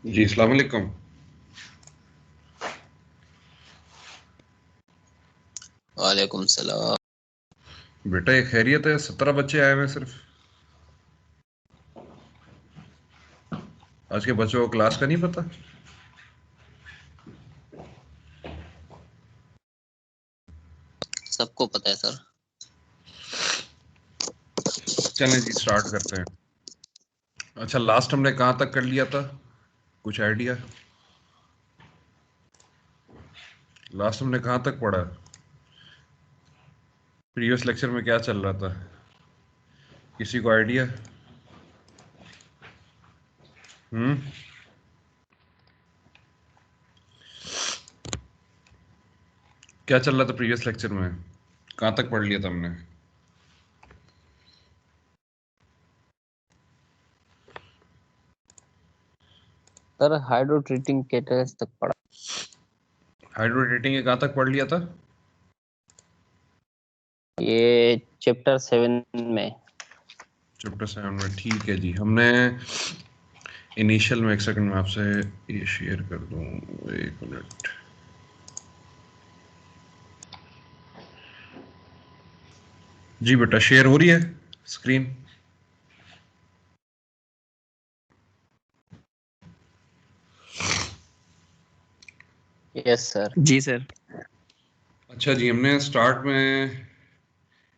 जी अस्सलाम वालेकुम। वालेकुम सलाम। बेटा ये खैरियत है? 17 बच्चे आए हुए हैं सिर्फ। आज के बच्चों को क्लास का नहीं पता। सबको पता है सर। चलें जी स्टार्ट करते हैं। अच्छा, लास्ट हमने कहाँ तक कर लिया था? कुछ आइडिया? लास्ट हमने कहाँ तक पढ़ा? प्रीवियस लेक्चर में क्या चल रहा था? किसी को आइडिया? क्या चल रहा था प्रीवियस लेक्चर में? कहाँ तक पढ़ लिया था हमने? सर हाइड्रो ट्रीटिंग कैटलिस्ट तक पढ़ा। हाइड्रोरेटिंग के कहाँ तक पढ़ लिया था? ये चैप्टर 7 में। चैप्टर 7 में, ठीक है जी। हमने इनिशियल में, एक सेकंड में आपसे ये शेयर कर दूं, एक मिनट। जी बेटा, शेयर हो रही है स्क्रीन? Yes sir. जी सर। अच्छा जी, हमने स्टार्ट में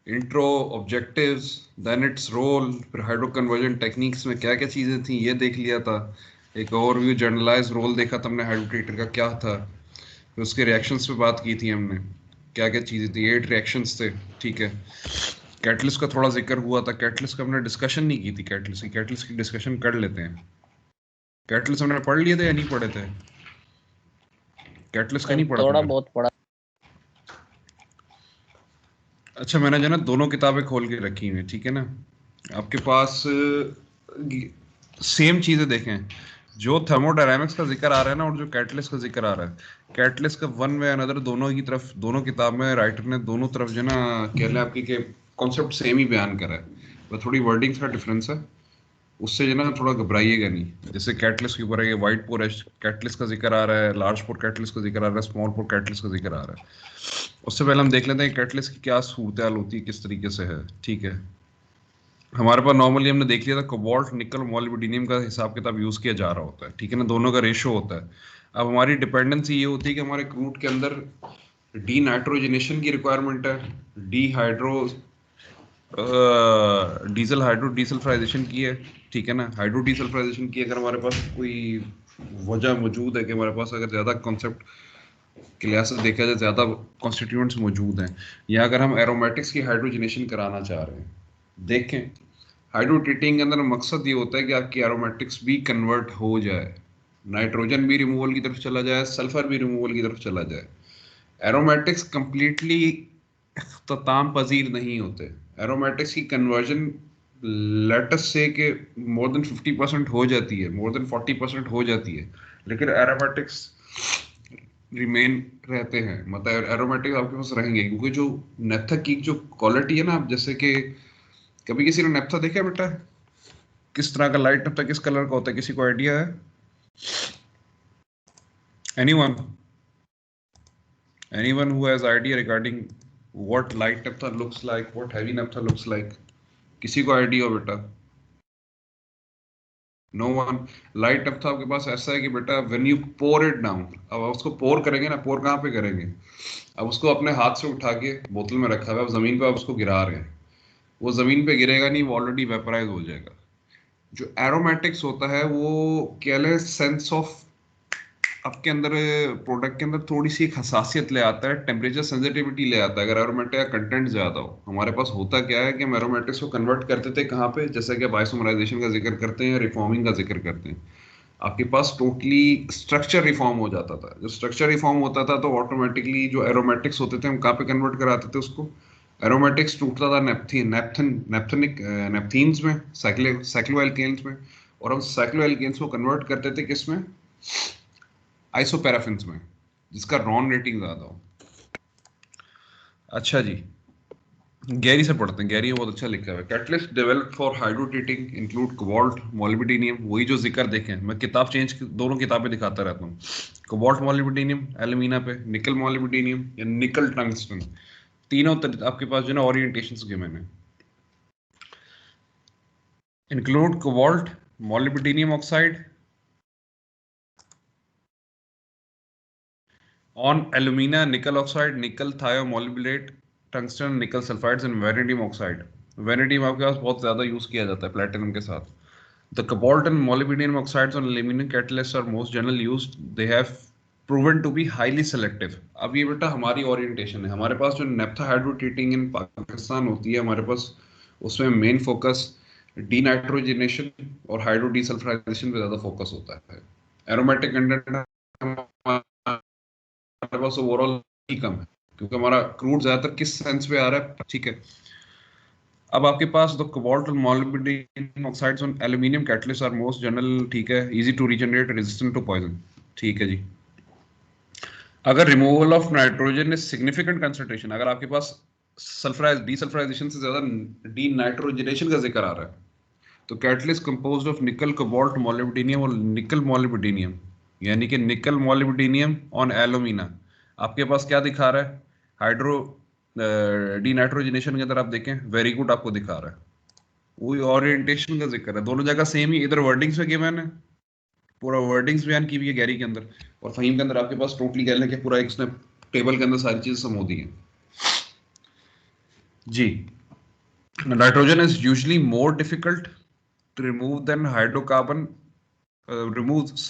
intro, objectives, then its role, फिर हाइड्रो कन्वर्जन टेक्निक्स में क्या क्या चीज़ें थी ये देख लिया था। एक ओवरव्यू जनरलाइज रोल देखा था हमने हाइड्रोट्रीटर का क्या था। फिर उसके रिएक्शंस पे बात की थी हमने, क्या क्या चीज़ें थी, 8 रिएक्शंस थे। ठीक है। कैटलिस्ट का थोड़ा जिक्र हुआ था। कैटलिस्ट का हमने डिस्कशन नहीं की थी। कैटलिस्ट की डिस्कशन कर लेते हैं। कैटलिस्ट हमने पढ़ लिए थे या नहीं पढ़े थे? कैटलिस्ट का सर नहीं पढ़ा था थोड़ा मैंने। बहुत पढ़ा। अच्छा, मैंने जो है ना दोनों किताबें खोल के रखी हुई हैं, ठीक है ना। आपके पास सेम चीज़ें देखें। जो थर्मोडायनामिक्स का जिक्र आ रहा है ना और जो कैटलिस्ट का जिक्र आ रहा है, कैटलिस्ट का वन वे अनदर दोनों की तरफ, दोनों किताब में राइटर ने दोनों तरफ जो है ना, कह लें आपकी, के कॉन्सेप्ट सेम ही बयान करा है। बस थोड़ी वर्डिंग्स का डिफरेंस है। उससे जो है ना थोड़ा घबराइएगा नहीं। जैसे कैटलिस्ट के ऊपर है, ये वाइट पोर कैटलिस्ट का जिक्र आ रहा है, लार्ज पोर कैटलिस्ट का जिक्र आ रहा है, स्मॉल पोर कैटलिस्ट का जिक्र आ रहा है। उससे पहले हम देख लेते हैं कैटलिस्ट की क्या सूरत हाल होती है, किस तरीके से है। ठीक है। हमारे पास नॉर्मली हमने देख लिया था कोबाल्ट, निकल, मोलिब्डेनम का हिसाब किताब यूज किया जा रहा होता है, ठीक है ना। दोनों का रेशो होता है। अब हमारी डिपेंडेंसी ये होती है कि हमारे क्रूड के अंदर डी नाइट्रोजनेशन की रिक्वायरमेंट है, D hydro diesel hydro desulphurisation की है, ठीक है ना। हाइड्रो डीसल्फराइजेशन की अगर हमारे पास कोई वजह मौजूद है कि हमारे पास अगर ज़्यादा कॉन्सेप्ट के लिहाज से देखा जाए, ज़्यादा कॉन्स्टिट्यूएंट्स मौजूद हैं, या अगर हम एरोमेटिक्स की हाइड्रोजनेशन कराना चाह रहे हैं, देखें हाइड्रो ट्रीटिंग के अंदर मकसद ये होता है कि आपकी एरोमेटिक्स भी कन्वर्ट हो जाए, नाइट्रोजन भी रिमूवल की तरफ चला जाए, सल्फर भी रिमूवल की तरफ चला जाए। एरोमेटिक्स कंप्लीटली इख्तिताम पजीर नहीं होते। एरोमेटिक्स की कन्वर्जन लेटस से कि मोर देन 50% हो जाती है, मोर देन 40% हो जाती है, लेकिन एरोमेटिक्स रिमेन रहते हैं। मतलब एरोमेटिक आपके पास रहेंगे, क्योंकि जो नेप्था की जो क्वालिटी है ना, आप जैसे कि कभी किसी ने नेप्था देखा है बेटा? किस तरह का लाइट नेप्था किस कलर का होता है, किसी को आइडिया है? Anyone? Anyone who has idea regarding what light naphtha looks like, what heavy naphtha looks like? किसी को आइडिया हो बेटा? No one. लाइट नेप्था आपके पास ऐसा है कि बेटा when you pour it down, अब आप उसको पोर करेंगे ना, पोर कहाँ पे करेंगे? अब उसको अपने हाथ से उठा के बोतल में रखा हुआ है, अब जमीन पे आप उसको गिरा रहे हैं, वो जमीन पे गिरेगा नहीं, वो ऑलरेडी वेपराइज हो जाएगा। जो एरोमेटिक्स होता है वो क्या है, सेंस ऑफ आपके अंदर, प्रोडक्ट के अंदर थोड़ी सी एक हसासियत ले आता है, टेम्परेचर सेंसिटिविटी ले आता है। अगर एरोमेटिक का कंटेंट ज़्यादा हो, हमारे पास होता क्या है कि हम एरोमेटिक्स को कन्वर्ट करते थे कहाँ पे, जैसे कि आप आइसोमराइजेशन का जिक्र करते हैं या रिफॉर्मिंग का जिक्र करते हैं, आपके पास टोटली स्ट्रक्चर रिफॉर्म हो जाता था। जब स्ट्रक्चर रिफॉर्म होता था तो ऑटोमेटिकली जो एरोमेटिक्स होते थे हम कहाँ पे कन्वर्ट कराते थे उसको? एरोमेटिक्स टूटता था नेप्थीन्स में, साइक्लोएल्केन्स में, और हम साइक्लोएल्केन्स को कन्वर्ट करते थे किस में? आइसोपैराफिन्स में, जिसका रॉन रेटिंग ज़्यादा हो। अच्छा जी, गैरी से पढ़ते हैं, गैरी में बहुत अच्छा लिखा है, catalyst developed for hydrotreating include cobalt molybdenum, वही जो जिक्र देखें, मैं किताब चेंज दोनों किताबें दिखाता रहता हूँ, कोबाल्ट मोलिब्डेनियम एल्यूमिना पे, निकल मोलिब्डेनियम या निकल टंगस्टन, तीनों आपके पास जो ना ओरिएंटेशंस गिवन है, include cobalt molybdenum oxide on alumina, nickel oxide, nickel thiomolybdate, tungsten, nickel sulfides and vanadium oxide. Vanadium आपके पास बहुत ज्यादा यूज किया जाता है प्लेटिनम के साथ. The cobalt and molybdenum oxides on aluminum catalysts are most generally used. They have proven to be highly selective. अब ये बेटा हमारी ओरिएंटेशन है, हमारे पास जो नेप्था हाइड्रोट्रीटिंग इन पाकिस्तान होती है हमारे पास, उसमें मेन फोकस डीनाइट्रोजनेशन और हाइड्रो डीसल्फराइजेशन पे ज्यादा फोकस होता है. एरोमेटिक कंटेंट हमारे पास ओवरऑल ही कम है क्योंकि हमारा क्रूड ज्यादातर किस सेंस पे आ रहा है, ठीक है. अब आपके पास द कोबाल्ट और molybdenum oxides on aluminium catalyst are most general, ठीक है, easy to regenerate, resistant to poison, ठीक है जी. अगर removal of nitrogen is significant concentration, अगर आपके पास सल्फराइज डीसल्फराइजेशन से ज्यादा डीनाइट्रोजनेशन का जिक्र आ रहा है, तो catalyst composed of nickel cobalt molybdenum और निकल मोलिब्डेनियम, यानी कि निकल मोलिब्डेनियम ऑन एल्यूमिना, आपके पास क्या दिखा रहा है, हाइड्रो डीनाइट्रोजनेशन के अंदर आप देखें वेरी गुड आपको दिखा रहा है, वही ओरिएंटेशन का जिक्र है, दोनों जगह सेम ही, इधर वर्डिंग्स में गिवन है, पूरा वर्डिंग्स बयान की हुई है गैरी के अंदर, और फहीम के अंदर आपके पास टोटली कह लें कि पूरा एक टेबल के अंदर सारी चीजें समो दी हैं जी. Nitrogen is usually more difficult to remove than hydrocarbon removes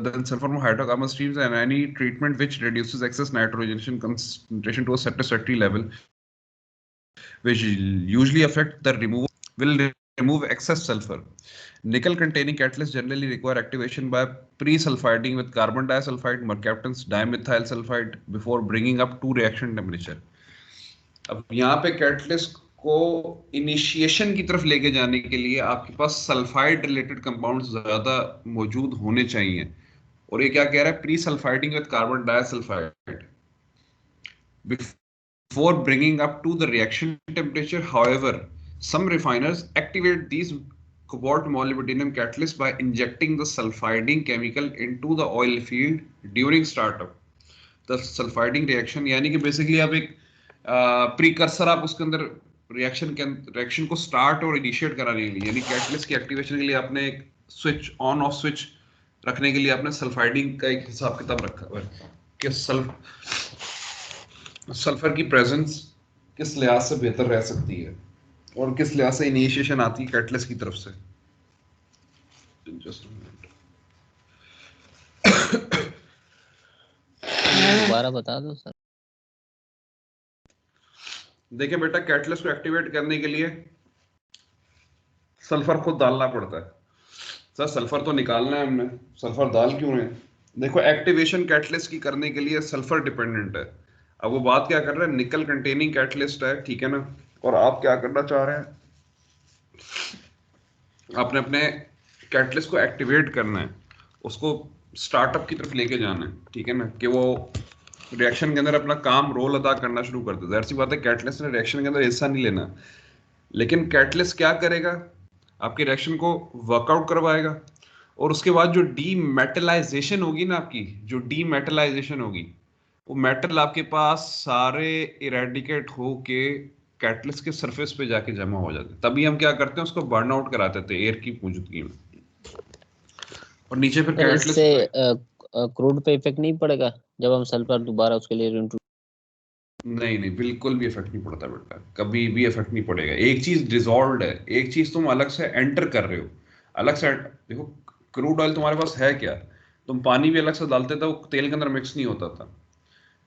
than sulfur from hydrocarbon streams, and any treatment which reduces excess nitrogen concentration to a satisfactory level, which usually affect the removal, will remove excess sulfur. Nickel containing catalysts generally require activation by pre-sulfiding with carbon disulfide, mercaptans, dimethyl sulfide before bringing up to reaction temperature. अब यहाँ पे catalyst को initiation की तरफ लेके जाने के लिए आपके पास सल्फाइड रिलेटेड कंपाउंड्स ज्यादा मौजूद होने चाहिए, और ये क्या कह रहा है, pre sulphiding with carbon disulphide before bringing up to the reaction temperature. However, some refiners activate these cobalt molybdenum catalysts by injecting the sulfiding chemical into the oil field during startup. The sulfiding reaction यानी कि basically आप एक precursor आप उसके अंदर reaction को start और initiate कराने के लिए, यानी कैटलिस्ट की एक्टिवेशन के लिए आपने एक स्विच ऑन ऑफ स्विच रखने के लिए आपने सल्फाइडिंग का एक हिसाब किताब रखा हुआ है कि सल्फर की प्रेजेंस किस लिहाज से बेहतर रह सकती है और किस लिहाज से इनिशिएशन आती है कैटलिस्ट की तरफ से. दोबारा बता दो सर. देखिए बेटा, कैटलिस्ट को एक्टिवेट करने के लिए सल्फर खुद डालना पड़ता है. सर सल्फर तो निकालना है हमने, सल्फर डाल क्यों रहे हैं? देखो, एक्टिवेशन कैटलिस्ट की करने के लिए सल्फर डिपेंडेंट है. अब वो बात क्या कर रहे हैं, निकल कंटेनिंग कैटलिस्ट है, ठीक है ना, और आप क्या करना चाह रहे हैं, आपने अपने कैटलिस्ट को एक्टिवेट करना है, उसको स्टार्टअप की तरफ लेके जाना है, ठीक है ना, कि वो रिएक्शन के अंदर अपना काम रोल अदा करना शुरू कर दे. जाहिर सी बात है कैटलिस्ट ने रिएक्शन के अंदर हिस्सा नहीं लेना, लेकिन कैटलिस्ट क्या करेगा, आपके रिएक्शन को वर्कआउट करवाएगा, और उसके बाद जो डीमेटलाइजेशन होगी ना, आपकी जो डीमेटलाइजेशन होगी, वो मेटल आपके पास सारे इरेडिकेट होके कैटलिस्ट के सरफेस पे जाके जमा हो जाते हैं. तभी हम क्या करते हैं, उसको बर्न आउट कराते थे एयर की मौजूदगी में, और नीचे फिर कैटलिस्ट इससे क्रूड पे इफेक्ट नहीं पड़ेगा जब हम सल्फर दोबारा उसके लिए नहीं नहीं, बिल्कुल भी इफेक्ट नहीं पड़ता बेटा, कभी भी इफेक्ट नहीं पड़ेगा. एक चीज डिसॉल्व्ड है, एक चीज तुम अलग से एंटर कर रहे हो, अलग से. देखो, क्रूड ऑयल तुम्हारे पास है क्या, तुम पानी भी अलग से डालते थे, वो तेल के अंदर मिक्स नहीं होता था,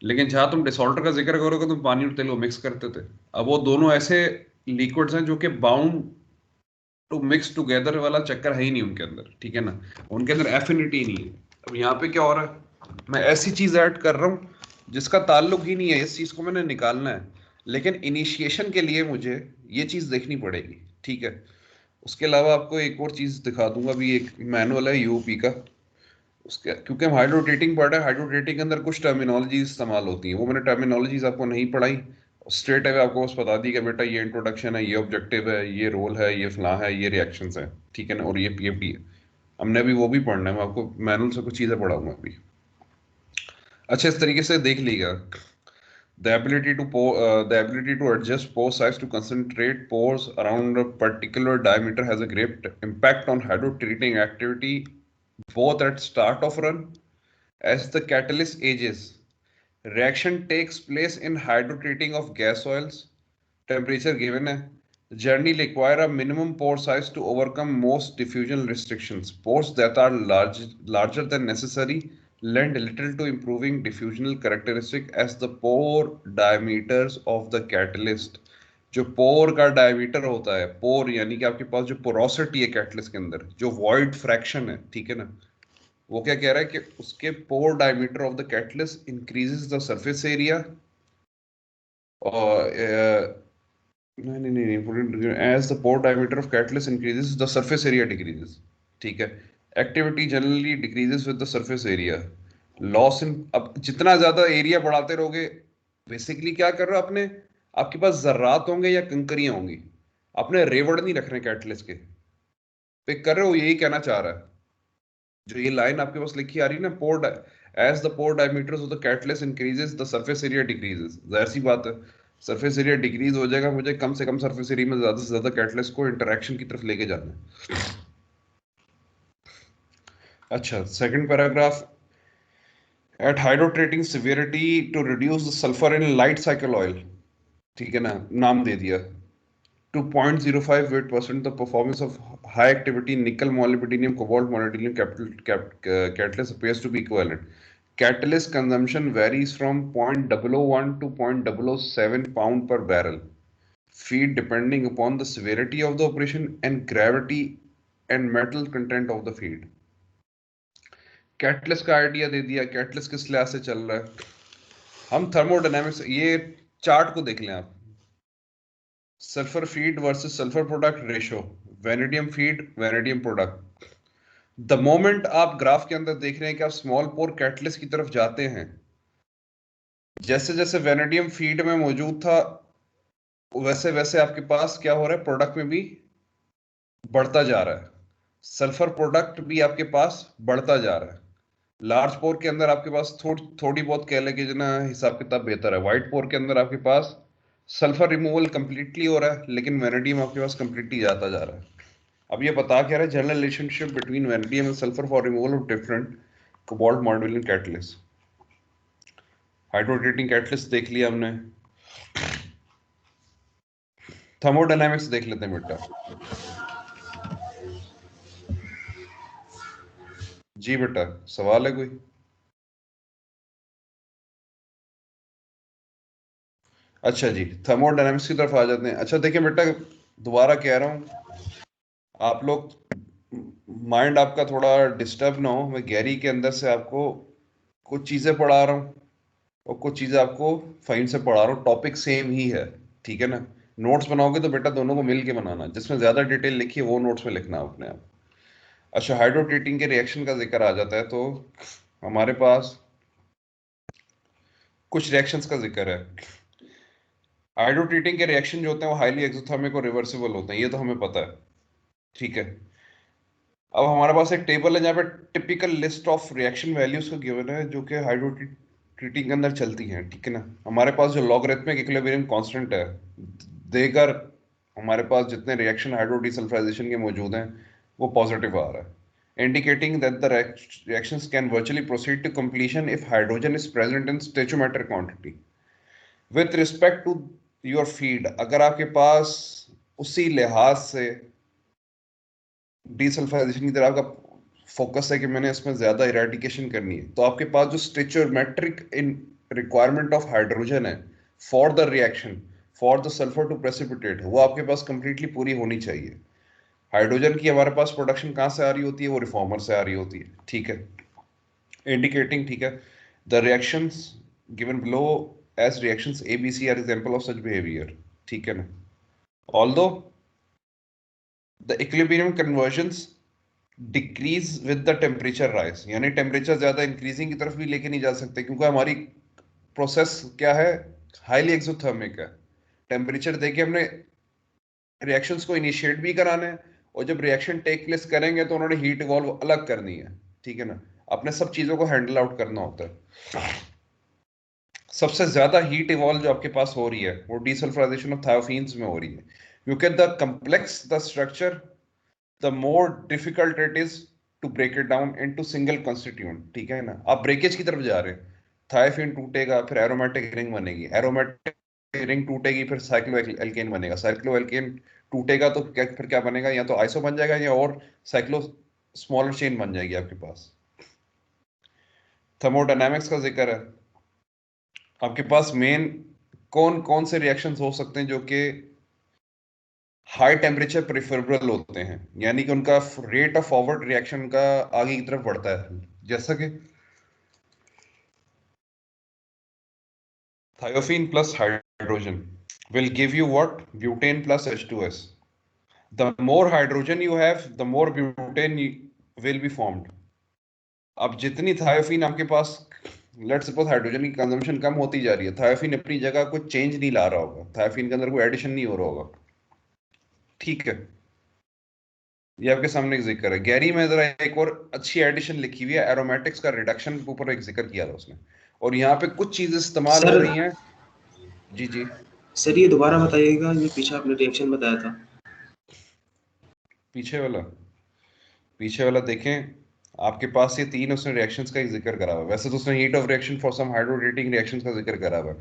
लेकिन जहां तुम डिसॉल्टर का जिक्र करोगे तुम पानी और तेल को मिक्स करते थे. अब वो दोनों ऐसे लिक्विड्स हैं जो कि बाउंड टू मिक्स टुगेदर वाला चक्कर है ही नहीं उनके अंदर, ठीक है ना, उनके अंदर एफिनिटी नहीं है. अब यहाँ पे क्या हो रहा है, मैं ऐसी चीज ऐड कर रहा हूँ जिसका ताल्लुक ही नहीं है, इस चीज को मैंने निकालना है, लेकिन इनिशिएशन के लिए मुझे ये चीज देखनी पड़ेगी, ठीक है. उसके अलावा आपको एक और चीज दिखा दूंगा, अभी एक मैनुअल है यूपी का, उसके, क्योंकि हम हाइड्रोट्रीटिंग पढ़ रहे हैं, हाइड्रोट्रीटिंग के अंदर कुछ टर्मिनोलॉजी इस्तेमाल होती है, वो मैंने टर्मिनोलॉजीज आपको नहीं पढ़ाई, स्ट्रेट अवे आपको बस बता दी कि बेटा ये इंट्रोडक्शन है, ये ऑब्जेक्टिव है, ये रोल है, ये फलां है, ये रिएक्शंस है, ठीक है ना, और ये पीएफटी है। हमने अभी वो भी पढ़ना है, मैं आपको मैनुअल से कुछ चीज़ें पढ़ाऊंगा अभी। अच्छा, इस तरीके से देख लीजिएगा, the ability to adjust pore size to concentrate pores around a particular diameter has a great impact on hydrotreating activity both at start of run as the catalyst ages. Reaction takes place in hydrotreating of gas oils. Temperature given है. Generally require a minimum pore size to overcome most diffusion restrictions. Pores that are larger than necessary lend little to improving diffusional characteristic as the pore diameters of the catalyst. जो पोर का diameter होता है, पोर यानी कि आपके पास जो porosity है कैटलिस्ट के अंदर, जो वॉइड फ्रैक्शन है, ठीक है ना, वो क्या कह रहा है कि उसके pore diameter of the catalyst increases the surface area, और नहीं नहीं नहीं, as the pore diameter of catalyst increases the surface area decreases, ठीक है। Activity generally decreases with the surface area, loss in, अब जितना ज्यादा एरिया बढ़ाते रहोगे, बेसिकली क्या कर रहे हो आपने, आपके पास जर्रात होंगे या कंकरियां होंगी, आपने रेवड़ नहीं रख रहे कैटलिस्ट के पे कर रहे हो, यही कहना चाह रहा है। जो ये लाइन आपके पास लिखी आ रही है ना, pore as the pore diameters of the catalyst increases the surface area decreases, जाहिर सी बात है, सरफेस एरिया डिक्रीज हो जाएगा, मुझे कम से कम सरफेस एरिया में ज्यादा से ज्यादा कैटलिस्ट को इंटरेक्शन की तरफ लेके जाना है। अच्छा, second paragraph, at hydrotreating severity to reduce the sulphur in light cycle oil, ठीक है ना, नाम दे दिया, to 0.05% the performance of high activity nickel, molybdenum, cobalt, molybdenum catalyst appears to be equivalent. Catalyst consumption varies from 0.001 to 0.007 pound per barrel feed depending upon the severity of the operation and gravity and metal content of the feed. Catalyst का idea दे दिया, catalyst किस लिहाज से चल रहा है। हम thermodynamics, ये चार्ट को देख लें आप, sulphur feed versus sulphur product ratio, vanadium feed, vanadium product. The moment आप ग्राफ के अंदर देख रहे हैं कि आप स्मॉल पोर कैटलिस्ट की तरफ जाते हैं, जैसे जैसे वेनेडियम फीड में मौजूद था, वैसे वैसे आपके पास क्या हो रहा है, प्रोडक्ट में भी बढ़ता जा रहा है, सल्फर प्रोडक्ट भी आपके पास बढ़ता जा रहा है। लार्ज पोर के अंदर आपके पास थोड़ी बहुत कह लेके जो ना हिसाब किताब बेहतर है, वाइट पोर के अंदर आपके पास सल्फर रिमूवल कंप्लीटली हो रहा है, लेकिन वेनेडियम आपके पास कंप्लीटली जाता जा रहा है। अब ये बता क्या रहा है, general relationship between vanadium and sulphur for removal of different cobalt molybdenum catalyst. Hydrotreating catalyst देख लिया हमने, थर्मोडायनामिक्स देख लेते हैं बेटा। जी बेटा, सवाल है कोई? अच्छा जी, थर्मोडायनामिक्स की तरफ आ जाते हैं। अच्छा देखिए बेटा, दोबारा कह रहा हूँ, आप लोग माइंड आपका थोड़ा डिस्टर्ब ना हो, मैं गैरी के अंदर से आपको कुछ चीज़ें पढ़ा रहा हूँ और कुछ चीज़ें आपको फाइन से पढ़ा रहा हूँ, टॉपिक सेम ही है, ठीक है ना। नोट्स बनाओगे तो बेटा दोनों को मिल के बनाना, जिसमें ज़्यादा डिटेल लिखी है वो नोट्स में लिखना अपने आप। अच्छा, हाइड्रोट्रीटिंग के रिएक्शन का जिक्र आ जाता है तो हमारे पास कुछ रिएक्शंस का जिक्र है। हाइड्रोट्रीटिंग के रिएक्शन जो होते हैं वो हाईली एक्सोथर्मिक और रिवर्सिबल होते हैं, ये तो हमें पता है, ठीक है। अब हमारे पास एक टेबल है जहाँ पे typical list of reaction values को गिवन है जो कि हाइड्रोट्रीटिंग के अंदर चलती हैं, ठीक है ना। हमारे पास जो लॉगरिथमिक इक्विलिब्रियम कांस्टेंट है देकर हमारे पास जितने रिएक्शन हाइड्रो डीसल्फराइजेशन के मौजूद हैं वो पॉजिटिव आ रहा है, indicating that the reactions can virtually proceed to completion if hydrogen is present in stoichiometric quantity with respect to your feed. अगर आपके पास उसी लिहाज से डीसल्फराइजेशन की तरफ आपका फोकस है कि मैंने इसमें ज्यादा इरेडिकेशन करनी है, तो आपके पास जो stoichiometric in requirement of hydrogen है for the reaction for the sulphur to precipitate, वो आपके पास कंप्लीटली पूरी होनी चाहिए। हाइड्रोजन की हमारे पास प्रोडक्शन कहाँ से आ रही होती है, वो रिफॉर्मर से आ रही होती है, ठीक है, इंडिकेटिंग, ठीक है, the reactions given below as reactions A B C are example of such behaviour, ठीक है ना। Although the equilibrium conversions decrease with the temperature rise, यानी टेम्परेचर ज्यादा इंक्रीजिंग की तरफ भी लेके नहीं जा सकते, क्योंकि हमारी प्रोसेस क्या है, हाईली एक्सोथर्मिक है। टेम्परेचर देके हमने रिएक्शंस को इनिशिएट भी कराना है, और जब रिएक्शन टेक प्लेस करेंगे तो उन्होंने हीट इवॉल्व अलग करनी है, ठीक है ना। अपने सब चीजों को हैंडल आउट करना होता है। सबसे ज्यादा हीट इवॉल्व जो आपके पास हो रही है वो डीसल्फराइजेशन ऑफ थायोफीन्स में हो रही है, क्योंकि the complex the structure the more difficult it is to break it down into single constituent, ठीक है ना। आप ब्रेकेज की तरफ जा रहे हैं, थायोफीन टूटेगा, फिर एरोमेटिक रिंग बनेगी, एरोमेटिक रिंग टूटेगी, फिर साइक्लो एल्केन बनेगा, साइक्लो एल्केन टूटेगा तो फिर क्या बनेगा, या तो आइसो बन जाएगा या और साइक्लो स्मॉलर चेन बन जाएगी आपके पास। थर्मोडायनामिक्स का जिक्र है, आपके पास मेन कौन कौन से रिएक्शंस हो सकते हैं जो कि हाई टेम्परेचर प्रेफरेबल होते हैं, यानी कि उनका रेट ऑफ फॉरवर्ड रिएक्शन का आगे की तरफ बढ़ता है, जैसा कि thiopene plus hydrogen will give you what? Butane plus H2S. The more hydrogen you have, the more butane will be formed. अब जितनी थायोफीन आपके पास, लेट्स सपोज हाइड्रोजन की कंजम्पशन कम होती जा रही है, थायोफीन अपनी जगह कुछ चेंज नहीं ला रहा होगा, थायोफीन के अंदर कोई एडिशन नहीं हो रहा होगा, ठीक है। ये आपके सामने एक जिक्र है। गैरी में जरा एक और अच्छी एडिशन लिखी हुई है, एरोमेटिक्स का रिडक्शन के ऊपर एक जिक्र किया था उसने, और यहाँ पे कुछ चीजें इस्तेमाल हो सर रही हैं। जी जी सर ये दोबारा बताइएगा, ये पीछे आपने रिएक्शन बताया था। पीछे वाला देखें, आपके पास ये तीन उसने रिएक्शंस का एक जिक्र करा हुआ है। वैसे तो उसने heat of reaction for some hydrotreating reactions का जिक्र करा हुआ है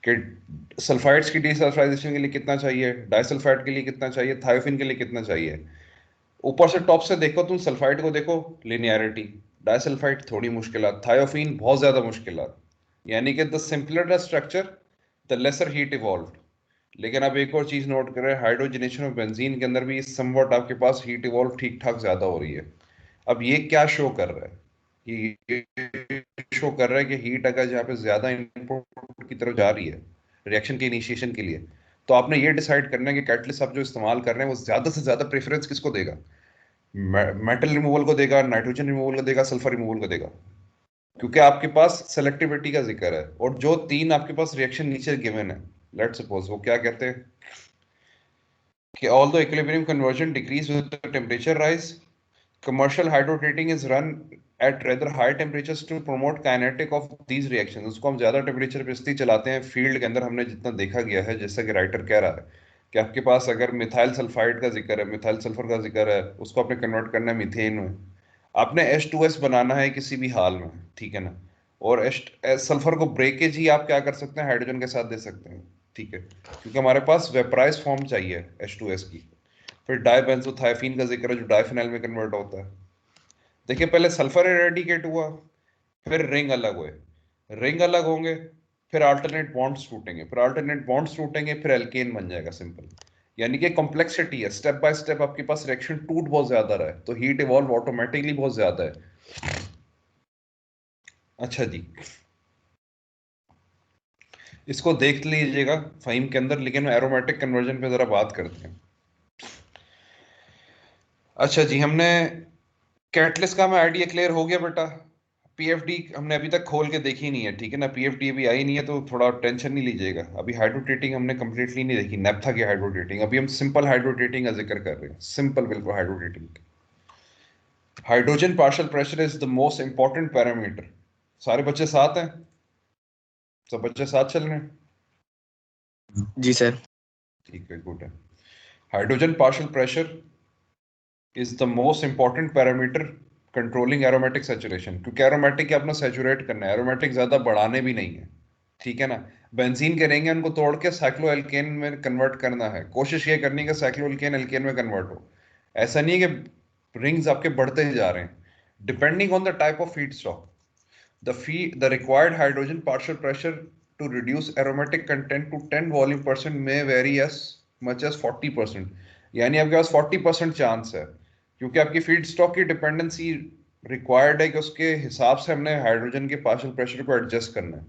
कि सल्फाइड्स की डीसल्फाइजेशन के लिए कितना चाहिए, डाइसल्फाइड के लिए कितना चाहिए, थायोफिन के लिए कितना चाहिए। ऊपर से टॉप से देखो तुम, सल्फाइड को देखो लिनियरिटी, डाइसल्फाइड थोड़ी मुश्किलात, थायोफिन बहुत ज्यादा मुश्किलात, यानी कि the simpler the structure the lesser heat evolved. लेकिन आप एक और चीज नोट करें, हाइड्रोजनेशन ऑफ बेंजीन के अंदर भी समवट आपके पास हीट इवॉल्व ठीक ठाक ज्यादा हो रही है। अब ये क्या शो कर रहा है, ये शो कर रहा है कि हीट अगर जहाँ पे ज्यादा इनपुट की तरफ जा रही है रिएक्शन के इनिशिएशन के लिए, तो आपने ये डिसाइड करना है कि कैटलिस्ट आप जो इस्तेमाल कर रहे हैं वो ज्यादा से ज्यादा प्रेफरेंस किसको देगा, मेटल रिमूवल को देगा, नाइट्रोजन रिमूवल को देगा, सल्फर रिमूवल को देगा, क्योंकि आपके पास सेलेक्टिविटी का जिक्र है। और जो तीन आपके पास रिएक्शन नीचे गिवन है, लेट्स सपोज, वो क्या कहते हैं कि although equilibrium conversion decrease with the temperature rise, commercial hydrotreating is run at rather high temperatures to promote kinetic of these reactions। उसको हम ज्यादा टेम्परेचर पे इसलिए चलाते हैं फील्ड के अंदर, हमने जितना देखा गया है, जैसा कि राइटर कह रहा है कि आपके पास अगर मिथाइल सल्फाइड का जिक्र है, मिथाइल सल्फर का जिक्र है, उसको आपने कन्वर्ट करना है मीथेन में, आपने H2S बनाना है किसी भी हाल में, ठीक है ना। और सल्फर को ब्रेकेज ही आप क्या कर सकते हैं, हाइड्रोजन के साथ दे सकते हैं, ठीक है, क्योंकि हमारे पास वेपराइज फॉर्म चाहिए H2S की। फिर डाइबेंजोथायोफीन का जिक्र है जो डाइफिनाइल में कन्वर्ट होता है। देखिए पहले सल्फर इरेडिकेट हुआ, फिर रिंग अलग हुए, रिंग अलग होंगे, फिर अल्टरनेट बॉन्ड्स टूटेंगे, फिर अल्टरनेट बॉन्ड्स टूटेंगे, फिर एल्केन बन जाएगा सिंपल। यानी कि कॉम्प्लेक्सिटी है, स्टेप बाय स्टेप आपके पास रिएक्शन टूट बहुत ज्यादा रहा है, तो हीट इवॉल्व ऑटोमेटिकली बहुत ज्यादा है। अच्छा जी, इसको देख लीजिएगा फाइम के अंदर, लेकिन एरोमेटिक कन्वर्जन पे जरा बात करते हैं। अच्छा जी, हमने कैटलिस्ट का हमें आइडिया क्लियर हो गया बेटा। पीएफडी हमने अभी तक खोल के देखी नहीं है, ठीक है ना, पीएफडी अभी आई नहीं है, तो थोड़ा टेंशन नहीं लीजिएगा। अभी हाइड्रोटेटिंग हमने कंप्लीटली नहीं देखी, नेप्था की हाइड्रोटेटिंग, अभी हम सिंपल हाइड्रोटेटिंग का जिक्र कर रहे हैं, सिंपल बिल्कुल hydrotreating. Hydrogen partial pressure is the most important parameter. सारे बच्चे साथ हैं, सब बच्चे साथ चल रहे हैं? जी सर। ठीक है, गुड है। Hydrogen partial pressure is the most important parameter controlling aromatic saturation, क्योंकि एरोमेटिक अपना सैचुरेट करना है, एरोमेटिक ज्यादा बढ़ाने भी नहीं है, ठीक है ना। बेंजीन के रिंग है, उनको तोड़ के साइक्लोएल्केन में कन्वर्ट करना है, कोशिश ये करनी है कि साइक्लोएल्केन एल्केन में कन्वर्ट हो। ऐसा नहीं है कि रिंग्स आपके बढ़ते ही जा रहे हैं, depending on the type of feed stock the required hydrogen partial pressure to reduce aromatic content to 10 volume percent may vary as much as 40%। यानी आपके पास 40% चांस है, क्योंकि आपकी फीड स्टॉक की डिपेंडेंसी रिक्वायर्ड है कि उसके हिसाब से हमने हाइड्रोजन के पार्शियल प्रेशर को एडजस्ट करना है।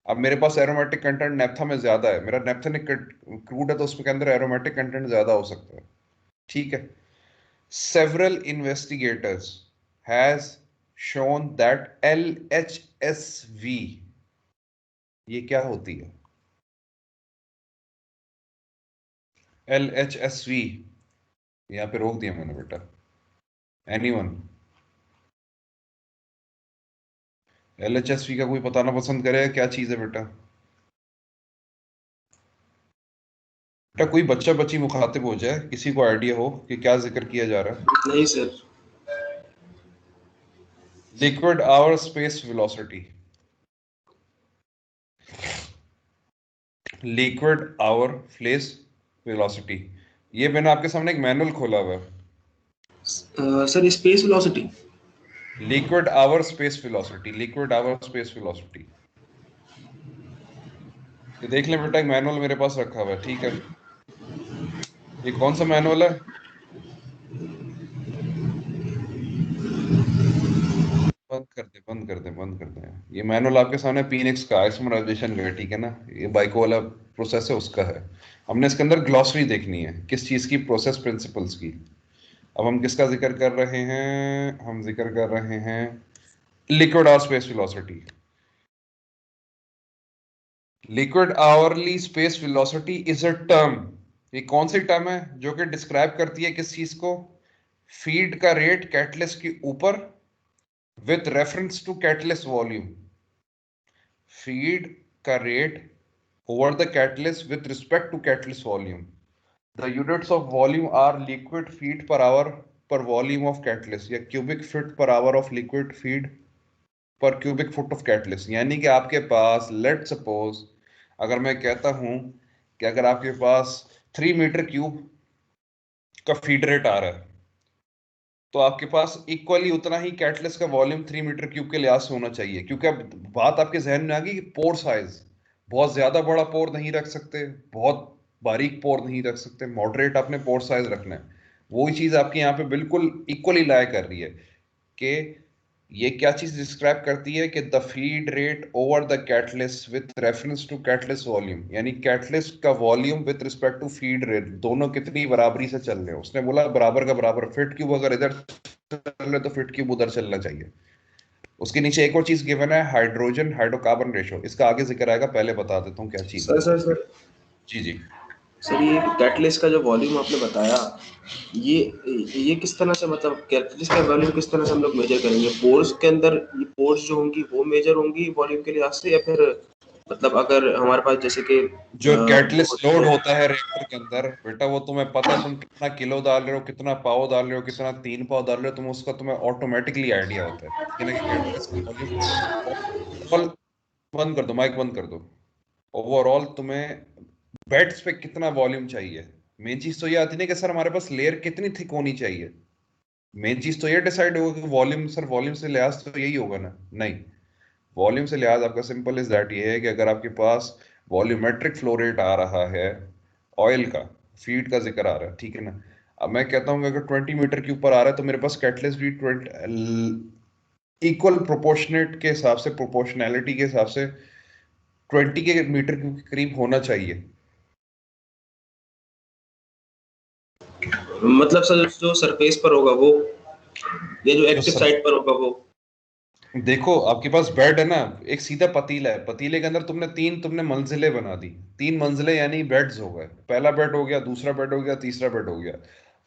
अब मेरे पास एरोमेटिक कंटेंट नेप्था में ज्यादा है, मेरा नेप्थेनिक क्रूड है, तो उसके अंदर एरोमेटिक कंटेंट ज्यादा हो सकता है, ठीक है। Several investigators has shown that LHSV, ये क्या होती है, LHSV यहाँ पे रोक दिया मैंने बेटा। एनीवन LHSV का कोई बताना पसंद करेगा क्या चीज है बेटा? बेटा कोई बच्चा बच्ची मुखातिब हो जाए, किसी को आइडिया हो कि क्या जिक्र किया जा रहा है? नहीं sir. Liquid hour space velocity, liquid hour फ्लेस वेलोसिटी। ये मैंने आपके सामने एक मैनुअल खोला हुआ है। Sir space velocity. Liquid hour space velocity, liquid hour space velocity. ये देख लें बेटा, एक मैनुअल मेरे पास रखा हुआ है, ठीक है? ये कौन सा मैनुअल है? बंद कर दे, बंद कर दे, बंद कर दे। ये मैनुअल आपके सामने पीनिक्स का आइसोमराइजेशन का है, ठीक है ना? ये बाइको वाला प्रोसेस है, उसका है। हमने इसके अंदर ग्लॉसरी देखनी है किस चीज की, प्रोसेस प्रिंसिपल्स की। अब हम किसका जिक्र कर रहे हैं? हम जिक्र कर रहे हैं liquid hour space velocity. Liquid hourly space velocity is a term. ये कौन सी टर्म है जो कि डिस्क्राइब करती है किस चीज को? फीड का रेट कैटलिस्ट के ऊपर with reference to catalyst volume. Feed का rate over the catalyst with respect to catalyst volume. The units of volume are liquid feet per hour per volume of catalyst, या cubic feet per hour of liquid feed per cubic foot of catalyst। यानी कि आपके पास let suppose अगर मैं कहता हूं कि अगर आपके पास 3 मीटर क्यूब का फीड रेट आ रहा है, तो आपके पास इक्वली उतना ही कैटलिस्ट का वॉल्यूम 3 मीटर क्यूब के लिहाज से होना चाहिए। क्योंकि अब बात आपके जहन में आ गई कि पोर साइज, बहुत ज्यादा बड़ा पोर नहीं रख सकते, बहुत बारीक पोर नहीं रख सकते, मॉडरेट आपने पोर साइज रखना है। वही चीज आपके यहाँ पे बिल्कुल इक्वली लाई कर रही है कि ये क्या चीज डिस्क्राइब करती है कि the feed rate over the catalyst with reference to catalyst volume, यानी कैटलिस्ट का volume with respect to feed rate, दोनों कितनी बराबरी से चल रहे हैं। उसने बोला बराबर का बराबर, फिट क्यूब अगर इधर चल रहे तो फिट क्यूब उधर चलना चाहिए। उसके नीचे एक और चीज गिवन है, हाइड्रोजन हाइड्रोकार्बन रेशो। इसका आगे जिक्र आएगा, पहले बता देता हूँ क्या चीज है। सर जी जी सर ये कैटलिस्ट का जो वॉल्यूम आपने बताया, ये किस तरह से, मतलब कैटलिस्ट का वॉल्यूम किस तरह से हम लोग मेजर करेंगे? पोर्स के अंदर ये पोर्स जो होंगी वो मेजर होंगी वॉल्यूम के लिहाज से, या फिर मतलब अगर हमारे पास जैसे कि जो कैटलिस्ट लोड होता है रिएक्टर के अंदर बेटा, वो तुम्हें पता है, तुम कितना किलो डाल रहे हो, कितना पाव डाल रहे हो, कितना 3 पाव डाल रहे हो, तुम उसका तुम्हें ऑटोमेटिकली आइडिया होता है, ठीक है ना? कि कैटलिस्ट का वॉल्यूम ओवरऑल, बंद कर दो, माइक बंद कर दो। ओवरऑल तुम्हें बेड्स पे कितना वॉल्यूम चाहिए। मेन चीज तो ये आती है कि सर हमारे पास लेयर कितनी थिक होनी चाहिए। मेन चीज तो ये डिसाइड होगा कि वॉल्यूम, सर वॉल्यूम से लिहाज तो यही होगा ना? नहीं, वॉल्यूम से लिहाज आपका सिंपल इज दैट ये है कि अगर आपके पास वॉल्यूमेट्रिक फ्लो रेट आ रहा है ऑयल का, फीड का जिक्र आ रहा है, ठीक है ना? अब मैं कहता हूँ कि अगर 20 मीटर के ऊपर आ रहा है तो मेरे पास कैटलिस्ट भी 20 इक्वल प्रोपोर्शनेट के हिसाब से, प्रोपोर्शनैलिटी के हिसाब से 20 के मीटर क्यूब के करीब होना चाहिए। मतलब सर जो सरफेस पर होगा वो, ये जो एक्टिव साइड पर होगा वो। देखो आपके पास बेड है ना, एक सीधा पतीला है, पतीले के अंदर तुमने मंजिलें बना दी, 3 मंजिलें यानी बेड्स हो गए। पहला बेड हो गया, दूसरा बेड हो गया, तीसरा बेड हो गया।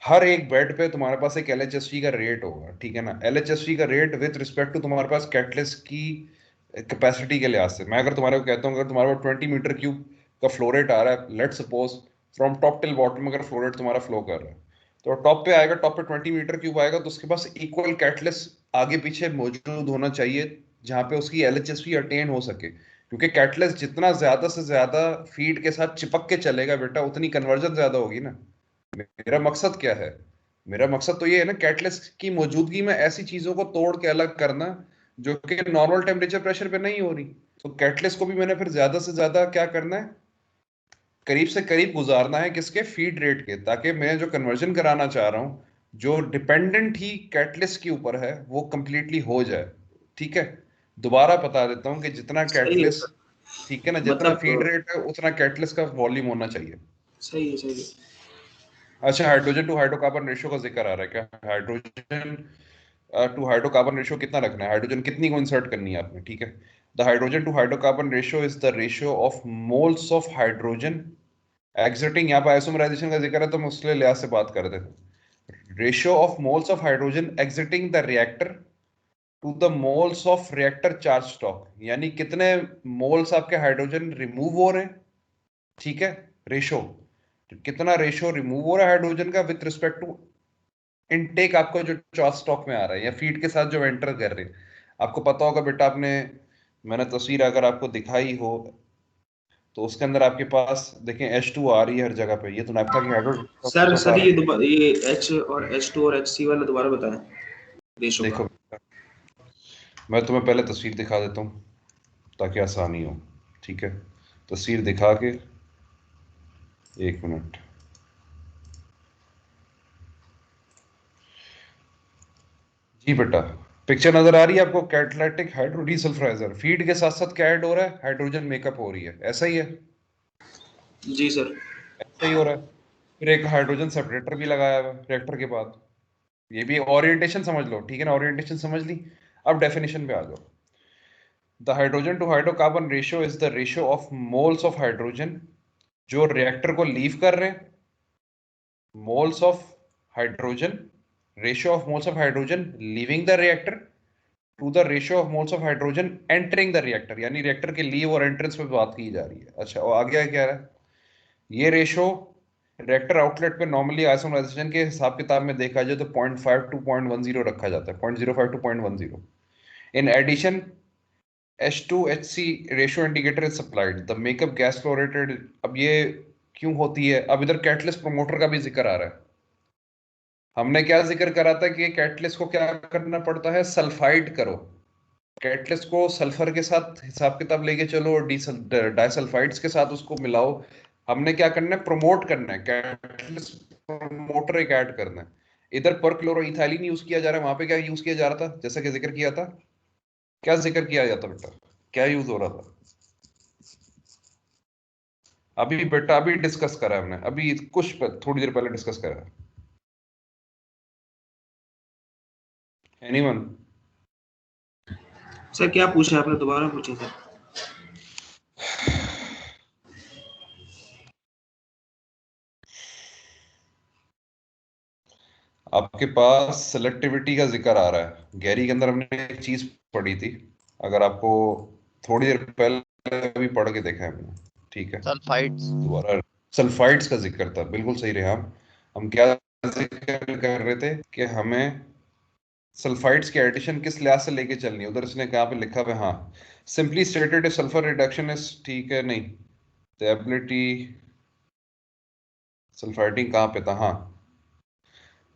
हर एक बेड पे तुम्हारे पास एक LHSV का रेट होगा, ठीक है ना? LHSV का रेट विद रिस्पेक्ट टू तुम्हारे पास कैटलिस्ट की कैपेसिटी के लिहाज से। मैं अगर तुम्हारे को कहता हूँ अगर तुम्हारे पास 20 मीटर क्यूब का फ्लो रेट आ रहा है, let suppose from top till bottom, अगर फ्लो रेट तुम्हारा फ्लो कर रहा है तो टॉप पे आएगा, टॉप पे 20 मीटर क्यूब आएगा, तो उसके पास इक्वल कैटलिस्ट आगे पीछे मौजूद होना चाहिए जहां पे उसकी LHSV अटेन हो सके। क्योंकि कैटलिस्ट जितना ज्यादा से ज्यादा फीड के साथ चिपक के चलेगा बेटा, उतनी कन्वर्जन ज्यादा होगी ना। मेरा मकसद क्या है? मेरा मकसद तो ये है ना, कैटलिस्ट की मौजूदगी में ऐसी चीजों को तोड़ के अलग करना जो कि नॉर्मल टेम्परेचर प्रेशर पे नहीं हो रही। तो कैटलिस्ट को भी मैंने फिर ज्यादा से ज्यादा क्या करना है, करीब से करीब गुजारना है किसके? फीड रेट के, ताकि मैं जो कन्वर्जन कराना चाह रहा हूँ जो डिपेंडेंट ही कैटलिस्ट के ऊपर है वो कंप्लीटली हो जाए। ठीक है, दोबारा बता देता हूँ कि जितना सही है कैटलिस्ट, सर। ठीक है ना, जितना फीड मतलब रेट है उतना कैटलिस्ट का वॉल्यूम होना चाहिए। सही है, सही है। अच्छा, हाइड्रोजन टू हाइड्रोकार्बन रेशियो का जिक्र आ रहा है क्या? हाइड्रोजन टू हाइड्रोकार्बन रेशियो कितना रखना है, हाइड्रोजन कितनी को इंसर्ट करनी है आपने, ठीक है? The hydrogen to hydrocarbon ratio is the ratio of moles of hydrogen exiting, यहाँ पर आइसोमराइजेशन का जिक्र है तो हम उसके लिहाज से बात कर रहे थे। Ratio of moles of hydrogen exiting the reactor to the moles of reactor charge stock, यानी कितने मोल्स आपके हाइड्रोजन रिमूव हो रहे हैं, ठीक है, रेशो, कितना रेशो रिमूव हो रहा है हाइड्रोजन का विद रिस्पेक्ट टू इनटेक आपको जो चार्ज स्टॉक में आ रहा है या फीड के साथ जो एंटर कर रहे हैं। आपको पता होगा बेटा, आपने, मैंने तस्वीर अगर आपको दिखाई हो तो उसके अंदर आपके पास देखें H2 आ रही है हर जगह पे, ये तो नाफ्था की सर हाइड्रोजन सर आ ये रहा दोबारा ये H और H2 और HC वाला दोबारा बताएं रेशो है। का। देखो मैं तुम्हें पहले तस्वीर दिखा देता हूँ ताकि आसानी हो, ठीक है, तस्वीर दिखा के, एक मिनट, जी बेटा, पिक्चर नजर आ रही है आपको, कैटालिटिक हाइड्रोडीसल्फराइजर, फीड के साथ साथ क्या ऐड हो रहा है, हाइड्रोजन मेकअप हो रही है, ऐसा ही है, जी सर। ऐसा ही हो रहा है। फिर एक हाइड्रोजन सेपरेटर भी लगाया हुआ है रिएक्टर के बाद, ये भी ओरिएंटेशन समझ लो, ठीक है ना, ओरिएंटेशन समझ ली। अब डेफिनेशन पे आ जाओ। The hydrogen to hydrocarbon ratio is the ratio of moles of hydrogen जो रिएक्टर को लीव कर रहे हैं, moles of hydrogen, ratio of moles of hydrogen leaving the reactor to the ratio of moles of hydrogen entering the reactor, यानी reactor के leave और entrance पे बात की जा रही है। अच्छा, और आगे क्या है, ये रेशो रिएक्टर आउटलेट पे नॉर्मली आइसोमराइजेशन के हिसाब किताब में देखा जाए तो 0.5 टू 0.10 रखा जाता है, 0.05 to 0.10। In addition H2HC ratio indicator is supplied the makeup gas flow rated. अब ये क्यों होती है, अब इधर कैटलिस्ट प्रमोटर का भी जिक्र आ रहा है। हमने क्या जिक्र करा था कि कैटलिस्ट को क्या करना पड़ता है, सल्फाइड करो, कैटलिस्ट को सल्फर के साथ हिसाब किताब लेके चलो और डाइसल्फाइड्स के साथ उसको मिलाओ। हमने क्या करना है, प्रमोट करना है, कैटलिस्ट प्रमोटर एक ऐड करना है। इधर पर क्लोरोइथाइलिन यूज किया जा रहा है, वहां पे क्या यूज किया जा रहा था, जैसा कि जिक्र किया था, क्या जिक्र किया जाता बेटा, क्या यूज हो रहा था, अभी बेटा अभी डिस्कस करा है हमने, अभी कुछ थोड़ी देर पहले डिस्कस करा है। एनीवन? सर क्या पूछा आपने, दोबारा पूछे सर। आपके पास सिलेक्टिविटी का जिक्र आ रहा है, गैरी के अंदर हमने एक चीज पढ़ी थी, अगर आपको थोड़ी देर पहले अभी पढ़ के देखा है हमने, ठीक है, सल्फाइड्स। दोबारा सल्फाइड्स का जिक्र था, बिल्कुल सही रहे हम क्या जिक्र कर रहे थे कि हमें सल्फाइड्स की एडिशन किस लिहाज से लेके चलनी है, उधर इसने कहाँ पे लिखा है, हाँ, simply stated sulphur reduction is, ठीक है, नहीं, द एबिलिटी, सल्फाइडिंग कहाँ पे था, हाँ,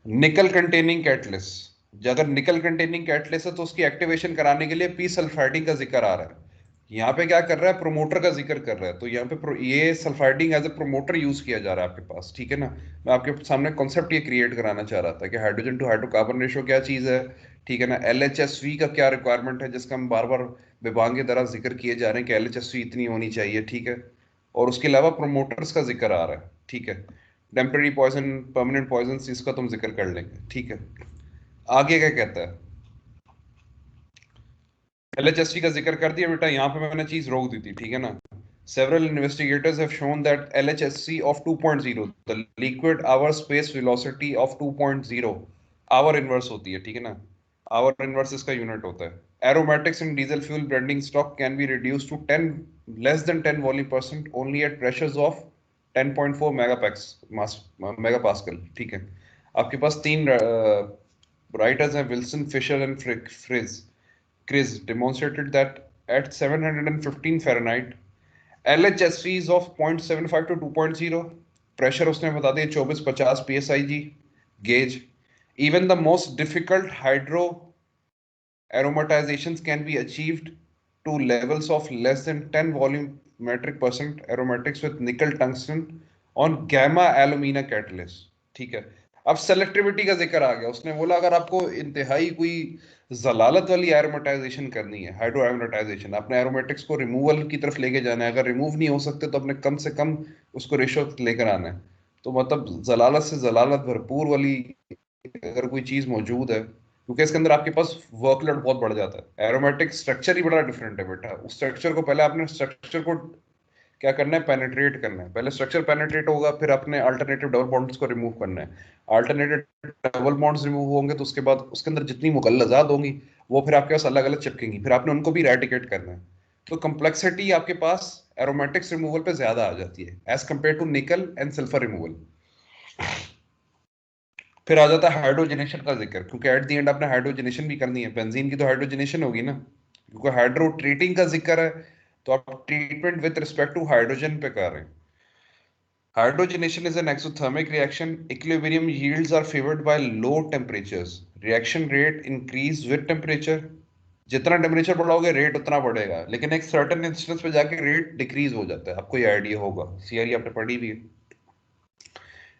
निकल कंटेनिंग कैटलिस्ट, अगर निकल कंटेनिंग कैटलिस्ट है तो उसकी एक्टिवेशन कराने के लिए पी सल्फाइडिंग का जिक्र आ रहा है। यहाँ पे क्या कर रहा है, प्रोमोटर का जिक्र कर रहा है, तो यहाँ पे ये सल्फाइडिंग एज ए प्रोमोटर यूज किया जा रहा है आपके पास, ठीक है ना। मैं आपके सामने कॉन्सेप्ट ये क्रिएट कराना चाह रहा था कि हाइड्रोजन टू हाइड्रोकार्बन रेशियो क्या चीज है, ठीक है ना, LHSV का क्या रिक्वायरमेंट है, जिसका हम बार बार विभाग के द्वारा जिक्र किए जा रहे हैं कि LHSV इतनी होनी चाहिए, ठीक है, और उसके अलावा प्रोमोटर्स का जिक्र आ रहा है, ठीक है, टेम्पररी पॉइजन, परमानेंट पॉइजन, इसका तुम जिक्र कर लेंगे, ठीक है। आगे क्या कहता है, LHSV का जिक्र कर दिया बेटा, यहाँ पे मैंने चीज रोक दी थी, ठीक है ना। Several investigators have shown that LHSC of 2.0, the liquid hour space velocity of 2.0, hour inverse होती है, ठीक है ना, hour inverse इसका यूनिट होता है। Aromatics in diesel fuel blending stock can be reduced to 10 less than 10 volume percent only at pressures of 10.4 megapascal, ठीक है। आपके पास तीन राइटर्स हैं, Wilson, Fisher and Frisch. Chris demonstrated that at 715 Fahrenheit, LHSVs of 0.75 to 2.0, pressure उसने बता दिया 2450 psi gauge. Even the most difficult hydro aromatizations can be achieved to levels of less than 10 volumetric percent aromatics with nickel tungsten on gamma alumina catalyst, ठीक है। अब selectivity का जिक्र आ गया, उसने बोला अगर आपको इंतहाई कोई जलालत वाली एरोमेटाइजेशन करनी है, हाइड्रो एरोमेटाइजेशन, अपने एरोमेटिक्स को रिमूवल की तरफ लेके जाना है, अगर रिमूव नहीं हो सकते तो अपने कम से कम उसको रेशो लेकर आना है, तो मतलब जलालत से जलालत भरपूर वाली अगर कोई चीज मौजूद है, क्योंकि इसके अंदर आपके पास वर्कलोड बहुत बढ़ जाता है, एरोमेटिक स्ट्रक्चर ही बड़ा डिफरेंट है बेटा, उस स्ट्रक्चर को पहले आपने स्ट्रक्चर को क्या करना है, पेनिट्रेट करना है। पहले स्ट्रक्चर पेनिट्रेट होगा, फिर अपने अल्टरनेटिव डबल बॉन्ड्स को रिमूव करना है। अल्टरनेटिव डबल बॉन्ड्स रिमूव होंगे तो उसके बाद उसके अंदर जितनी मुगल्लजात होंगी वो फिर आपके पास अलग अलग चिपकेंगी, फिर आपने उनको भी रेडिकेट करना है। तो कम्प्लेक्सिटी आपके पास एरोमेटिक्स रिमूवल पे ज्यादा आ जाती है as compare to nickel and sulphur removal. फिर आ जाता है हाइड्रोजनेशन का जिक्र, क्योंकि एट द एंड आपने हाइड्रोजनेशन भी करनी है, बेंजीन की तो हाइड्रोजनेशन होगी ना, क्योंकि हाइड्रो ट्रीटिंग का जिक्र है तो आप treatment with respect to hydrogen पे कर रहे हैं। Hydrogenation is an exothermic reaction. Equilibrium yields are favored by low temperatures. Reaction rate increase with temperature. जितना टेम्परेचर बढ़ाओगे रेट उतना बढ़ेगा, लेकिन एक सर्टेन इंस्टेंस पे जाके रेट डिक्रीज हो जाता है, आपको ये आइडिया होगा, सीआरई आपने पढ़ी भी है।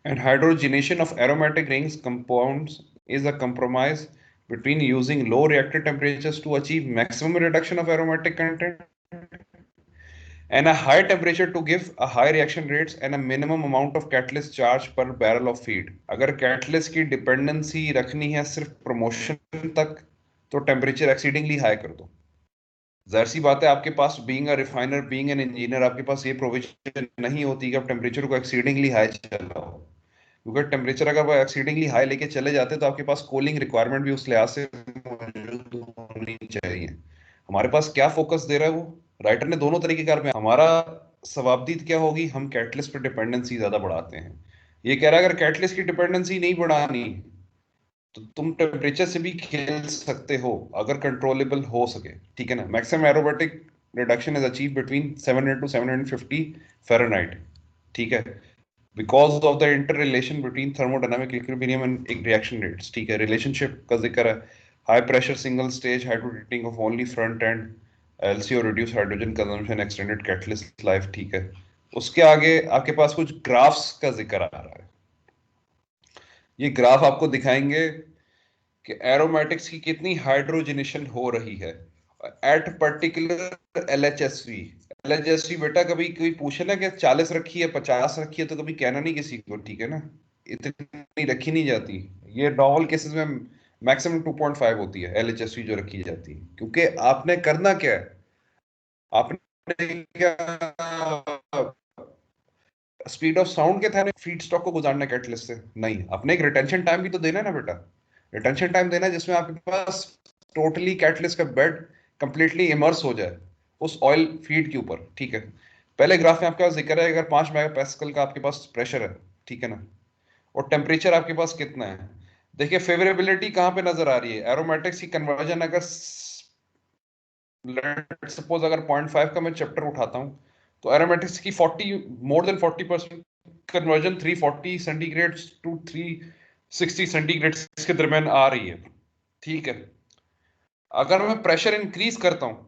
And hydrogenation of aromatic rings compounds is a compromise between using low reactor temperatures to achieve maximum reduction of aromatic content and a high temperature to give a high reaction rates and a minimum amount of catalyst charge per barrel of feed. अगर catalyst की dependency रखनी है सिर्फ promotion तक तो temperature exceedingly high कर दो। जाहिर सी बात है आपके पास being a refiner, being an engineer, आपके पास ये provision नहीं होती कि आप temperature को exceedingly high चलाओ, क्योंकि टेम्परेचर अगर वो एक्सीडिंगली हाई लेके चले जाते तो आपके पास कूलिंग रिक्वायरमेंट भी उस लिहाज से मौजूद होनी चाहिए। हमारे पास क्या फोकस दे रहा है वो, राइटर ने दोनों तरीके कार में, हमारा सवाबदीद क्या होगी, हम कैटलिस्ट पर डिपेंडेंसी ज्यादा बढ़ाते हैं। ये कह रहा है अगर कैटलिस्ट की डिपेंडेंसी नहीं बढ़ानी तो तुम टेम्परेचर से भी खेल सकते हो अगर कंट्रोलेबल हो सके, ठीक है ना। Maximum aromatic reduction is achieve between 700 to 750 Fahrenheit, ठीक है, because of the interrelation between thermodynamic equilibrium and reaction rates, ठीक है, रिलेशनशिप का जिक्र है। High pressure single stage hydrotreating of only front end LCO reduce hydrogen consumption extended catalyst life, ठीक है। उसके आगे आपके पास कुछ ग्राफ्स का जिक्र आ रहा है। ये ग्राफ आपको दिखाएंगे कि एरोमेटिक्स की कितनी हाइड्रोजनेशन हो रही है एट पर्टिकुलर LHSV। LHSV बेटा कभी कोई पूछे ना कि 40 रखी है 50 रखी है तो कभी कहना नहीं किसी को, ठीक है ना, इतनी रखी नहीं जाती। ये नॉर्मल केसेस में मैक्सिमम 2.5 होती है LHSV जो रखी जाती है, क्योंकि आपने करना क्या है, आपने क्या स्पीड ऑफ साउंड के था फीड स्टॉक को गुजारना कैटलिस्ट से, नहीं, आपने एक रिटेंशन टाइम भी तो देना है ना बेटा। रिटेंशन टाइम देना है जिसमें आपके पास टोटली कैटलिस्ट का बेड कंप्लीटली इमर्स हो जाए उस ऑयल फीड के ऊपर, ठीक है। पहले ग्राफ में आपके पास जिक्र है अगर 5 मेगापास्कल का आपके पास प्रेशर है, ठीक है ना, और टेम्परेचर आपके पास कितना है। देखिए फेवरेबिलिटी कहाँ पे नजर आ रही है, एरोमेटिक्स की कन्वर्जन अगर सपोज अगर 0.5 का मैं चैप्टर उठाता हूँ तो एरोमेटिक्स की 40 more than 40% conversion 340 centigrade to 360 centigrade के दरमियान आ रही है, ठीक है। अगर मैं प्रेशर इंक्रीज करता हूँ,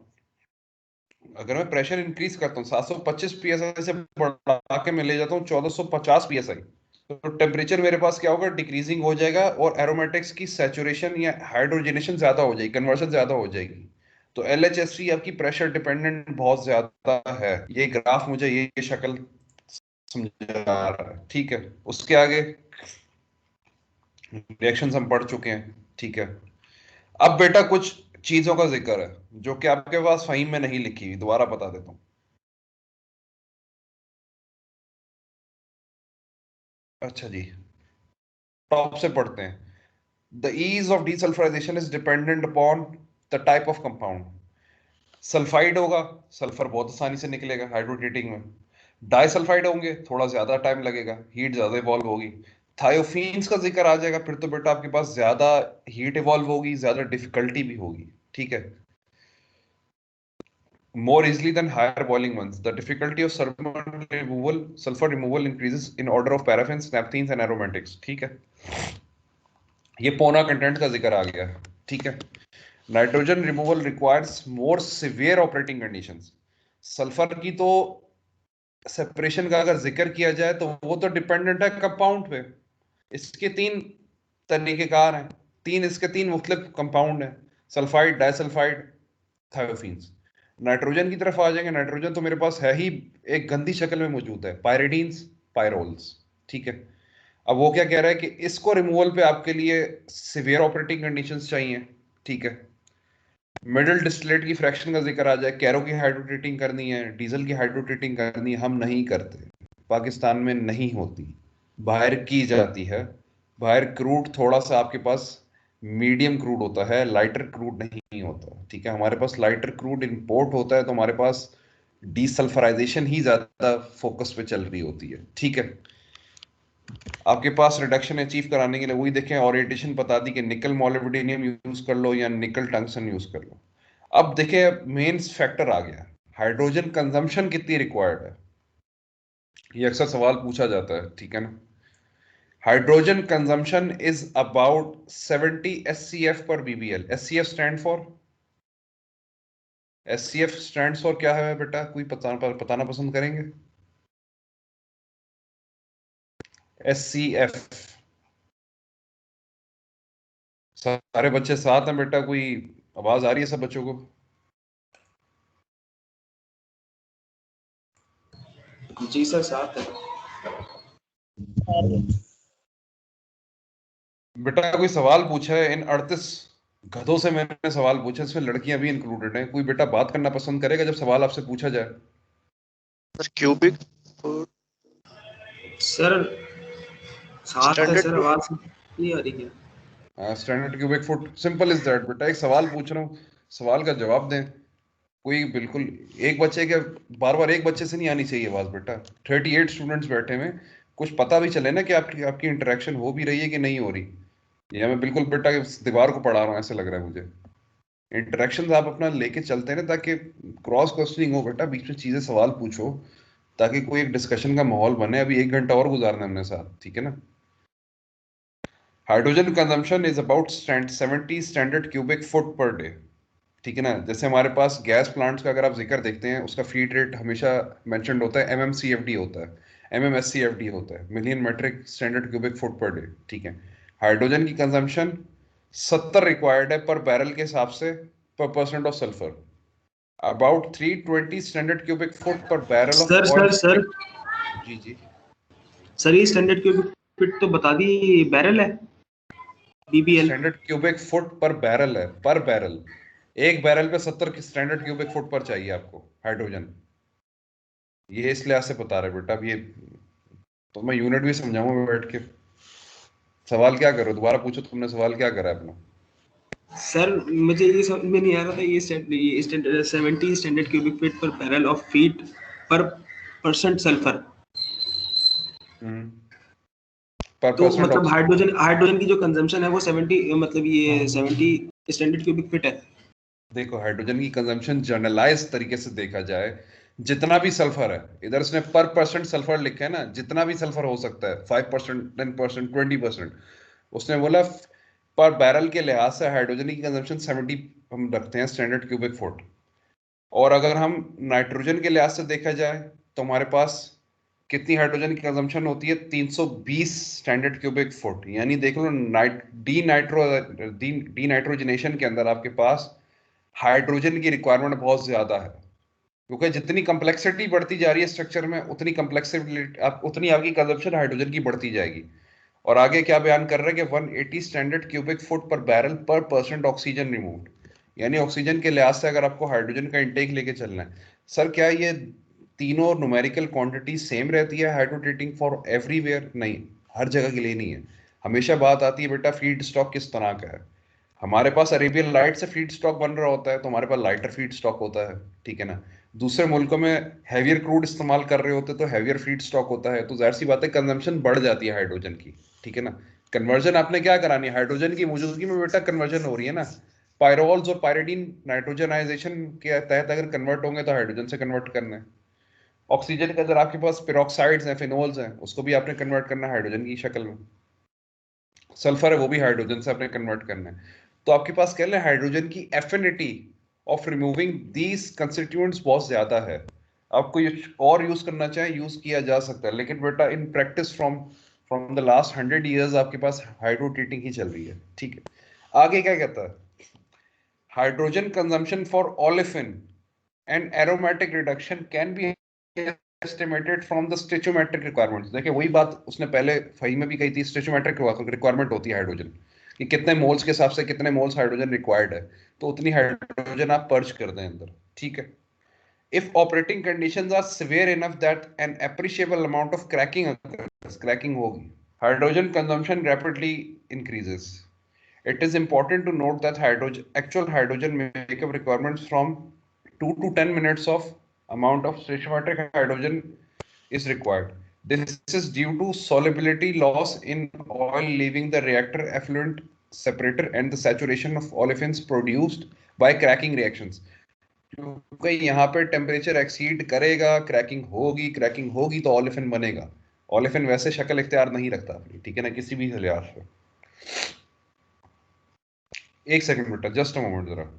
अगर मैं प्रेशर इंक्रीज करता हूँ 725 psi से बढ़ा के मैं ले जाता हूँ 1450 psi, तो टेम्परेचर मेरे पास क्या होगा, डिक्रीजिंग हो जाएगा और एरोमेटिक्स की सैचुरेशन या हाइड्रोजनेशन ज्यादा हो जाएगी, कन्वर्जन ज्यादा हो जाएगी। तो LHSV आपकी प्रेशर डिपेंडेंट बहुत ज्यादा है, ये ग्राफ मुझे ये शक्ल समझा रहा है, ठीक है। उसके आगे रिएक्शंस हम पढ़ चुके हैं, ठीक है। अब बेटा कुछ चीजों का जिक्र है जो कि आपके पास फहीम में नहीं लिखी हुई, दोबारा बता देता हूँ। अच्छा जी, टॉप से पढ़ते हैं। The ease of desulphurisation is dependent upon the type of compound. Sulphide होगा, सल्फर बहुत आसानी से निकलेगा हाइड्रोटेटिंग में। डाइसल्फाइड होंगे थोड़ा ज्यादा टाइम लगेगा, हीट ज्यादा इवॉल्व होगी। थायोफीन्स का जिक्र आ जाएगा फिर तो बेटा आपके पास ज्यादा हीट इवॉल्व होगी, ज्यादा डिफिकल्टी भी होगी, ठीक है। More easily than higher boiling ones. The difficulty of sulfur removal increases in order of paraffins, naphthenes and aromatics. ठीक है, ये पोना कंटेंट का जिक्र आ गया, ठीक है। Nitrogen removal requires more severe operating conditions. Sulphur की तो सेपरेशन का अगर जिक्र किया जाए तो वो तो डिपेंडेंट है कंपाउंड पे। इसके तीन तरीकेकार हैं, इसके तीन मुख्तलिफ कंपाउंड हैं, सल्फाइड, डाइसल्फाइड, थायोफीन्स। नाइट्रोजन की तरफ आ जाएंगे, नाइट्रोजन तो मेरे पास है ही एक गंदी शक्ल में मौजूद है, पायरिडीन्स, पायरोल्स, ठीक है। अब वो क्या कह रहा है कि इसको रिमूवल पे आपके लिए सिवियर ऑपरेटिंग कंडीशंस चाहिए, ठीक है। मिडिल डिस्टिलेट की फ्रैक्शन का जिक्र आ जाए, कैरो की हाइड्रोट्रीटिंग करनी है, डीजल की हाइड्रोट्रीटिंग करनी है, हम नहीं करते, पाकिस्तान में नहीं होती, बाहर की जाती है। बाहर क्रूड थोड़ा सा आपके पास मीडियम क्रूड होता है, लाइटर क्रूड नहीं होता, ठीक है। हमारे पास लाइटर क्रूड इंपोर्ट होता है, तो हमारे पास डीसल्फराइजेशन ही ज्यादा फोकस पे चल रही होती है, ठीक है। आपके पास रिडक्शन अचीव कराने के लिए वही देखें, ओरिएंटेशन बता दी कि निकल मोलिब्डेनियम यूज कर लो या निकल टंगस्टन यूज कर लो। अब देखें मेन फैक्टर आ गया, हाइड्रोजन कंजम्पशन कितनी रिक्वायर्ड है, ये अक्सर सवाल पूछा जाता है, ठीक है ना। Hydrogen consumption is about 70 SCF पर BBL। SCF स्टैंड फॉर क्या है बेटा, कोई बताना पसंद करेंगे? SCF, सारे बच्चे साथ हैं बेटा, कोई आवाज आ रही है सब बच्चों को? जी सर, साथ है। बेटा कोई सवाल पूछा है, इन 38 गधों से मैंने सवाल पूछा, इसमें लड़कियां भी इंक्लूडेड हैं, कोई बेटा बात करना पसंद करेगा जब सवाल आपसे पूछा जाए? सर क्यूबिक सर साथ है स्टैंडर्ड सर, आवाज नहीं आ रही है। Standard cubic foot, simple is that बेटा। एक सवाल पूछ रहा हूँ, सवाल का जवाब दें। कोई बिल्कुल एक बच्चे के बार बार एक बच्चे से नहीं आनी चाहिए आवाज बेटा। 38 स्टूडेंट्स बैठे हुए, कुछ पता भी चले ना कि आपकी आपकी इंटरेक्शन हो भी रही है कि नहीं हो रही। या मैं बिल्कुल बेटा दीवार को पढ़ा रहा हूँ ऐसे लग रहा है मुझे। इंटरेक्शन आप अपना लेके चलते हैं ना, ताकि क्रॉस क्वेश्चनिंग हो बेटा, बीच में चीजें सवाल पूछो, ताकि कोई एक डिस्कशन का माहौल बने। अभी 1 घंटा और गुजारना है हमने साथ, ठीक है ना। Hydrogen consumption is about 70 standard cubic foot per day, ठीक है ना। जैसे हमारे पास गैस प्लांट्स का अगर आप जिक्र देखते हैं, उसका फीड रेट हमेशा मेंशन्ड होता है, MMCFD होता है, MMSCFD होता है, million metric standard cubic foot per day, ठीक है। हाइड्रोजन की कंजम्पशन 70 रिक्वायर्ड है पर बैरल के हिसाब से, per percent of sulphur. About 320 standard cubic foot per barrel of sir oil. Sir sir जी जी। सर, ये स्टैंडर्ड क्यूबिक फीट तो बता दी, बैरल है, BBL। Standard cubic foot per barrel है, पर बैरल। एक बैरल पे 70 स्टैंडर्ड क्यूबिक फुट पर चाहिए आपको हाइड्रोजन। ये इस लिहाज से बता रहे बेटा। अब ये तो मैं यूनिट भी समझाऊंगा बैठ के। सवाल क्या करो, दोबारा पूछो, तुमने सवाल क्या करा है अपना? सर मुझे ये समझ में नहीं आ रहा था, ये 70 स्टैंडर्ड क्यूबिक फीट पर बैरल ऑफ फीट पर परसेंट सल्फर। पर तो परसेंट मतलब ऑक्सीजन। हाइड्रोजन की जो कंजम्पशन है वो 70, मतलब ये 70 स्टैंडर्ड क्यूबिक फीट है। देखो हाइड्रोजन की कंजम्पशन जनरलाइज तरीके से देखा जाए, जितना भी सल्फर है, इधर उसने पर परसेंट सल्फर लिखा है ना, जितना भी सल्फर हो सकता है, 5%, 10%, 20%, उसने बोला पर बैरल के लिहाज से हाइड्रोजन की कंजम्पशन 70 हम रखते हैं स्टैंडर्ड क्यूबिक फुट। और अगर हम नाइट्रोजन के लिहाज से देखा जाए, तो हमारे पास कितनी हाइड्रोजन की कंजम्पशन होती है? 320 स्टैंडर्ड क्यूबिक फुट। यानी देख लो डी नाइट्रोजनेशन के अंदर आपके पास हाइड्रोजन की रिक्वायरमेंट बहुत ज्यादा है, क्योंकि जितनी कम्प्लेक्सिटी बढ़ती जा रही है स्ट्रक्चर में, उतनी कम्प्लेक्सिटी उतनी आपकी कंजम्पशन हाइड्रोजन की बढ़ती जाएगी। और आगे क्या बयान कर रहे हैं कि 180 standard cubic foot per barrel पर परसेंट ऑक्सीजन रिमूव्ड। यानी ऑक्सीजन के लिहाज से अगर आपको हाइड्रोजन का इंटेक लेके चलना है, सर क्या ये तीनों न्यूमेरिकल क्वांटिटी सेम रहती है हाइड्रोटेटिंग फॉर एवरीवेयर? नहीं, हर जगह के लिए नहीं है। हमेशा बात आती है बेटा फीड स्टॉक किस तरह का है। हमारे पास अरेबियन लाइट से फीड स्टॉक बन रहा होता है, तो हमारे पास लाइटर फीड स्टॉक होता है, ठीक है ना। दूसरे मुल्कों में हैवियर क्रूड इस्तेमाल कर रहे होते हैं, तो हैवियर फीड स्टॉक होता है, तो जाहिर सी बात है कंजम्पशन बढ़ जाती है हाइड्रोजन की, ठीक है ना। कन्वर्जन आपने क्या करानी है, हाइड्रोजन की मौजूदगी में बेटा कन्वर्जन हो रही है ना। पायरोल्स और पायरिडीन नाइट्रोजनाइजेशन के तहत अगर कन्वर्ट होंगे तो हाइड्रोजन से कन्वर्ट करना है। ऑक्सीजन के अंदर आपके पास पेरोक्साइड्स हैं, फिनोल्स हैं, उसको भी आपने कन्वर्ट करना है हाइड्रोजन की शक्ल में। सल्फर है, वो भी हाइड्रोजन से आपने कन्वर्ट करना है। तो आपके पास कह लें हाइड्रोजन की affinity of removing these constituents बहुत ज्यादा है। आपको ये और यूज करना चाहे यूज किया जा सकता है, लेकिन बेटा in practice from from the last 100 years आपके पास हाइड्रोट्रीटिंग ही चल रही है, ठीक है। आगे क्या कहता है, hydrogen consumption for olefin and aromatic reduction can be estimated from the stoichiometric requirements. देखिए वही बात उसने पहले फही में भी कही थी, स्टोइचोमेट्रिक रिक्वायरमेंट होती है हाइड्रोजन। कि कितने मोल्स के हिसाब से कितने मोल्स हाइड्रोजन रिक्वायर्ड है, तो उतनी हाइड्रोजन आप पर्च कर दें अंदर, ठीक है। If operating conditions are severe enough that an appreciable amount of cracking occurs, cracking होगी, hydrogen consumption rapidly increases. It is important to note that actual hydrogen makeup requirements from 2 to 10 minutes of amount of stoichiometric hydrogen is required. This is due to solubility loss in oil leaving the reactor effluent separator and the saturation of olefins produced by cracking reactions. क्योंकि यहाँ पे temperature exceed करेगा, cracking होगी तो olefin बनेगा। Olefin वैसे शक्ल इख्तियार नहीं रखता अपनी, ठीक है ना, किसी भी लिहाज से। एक सेकंड बेटा, जस्ट अ मोमेंट जरा।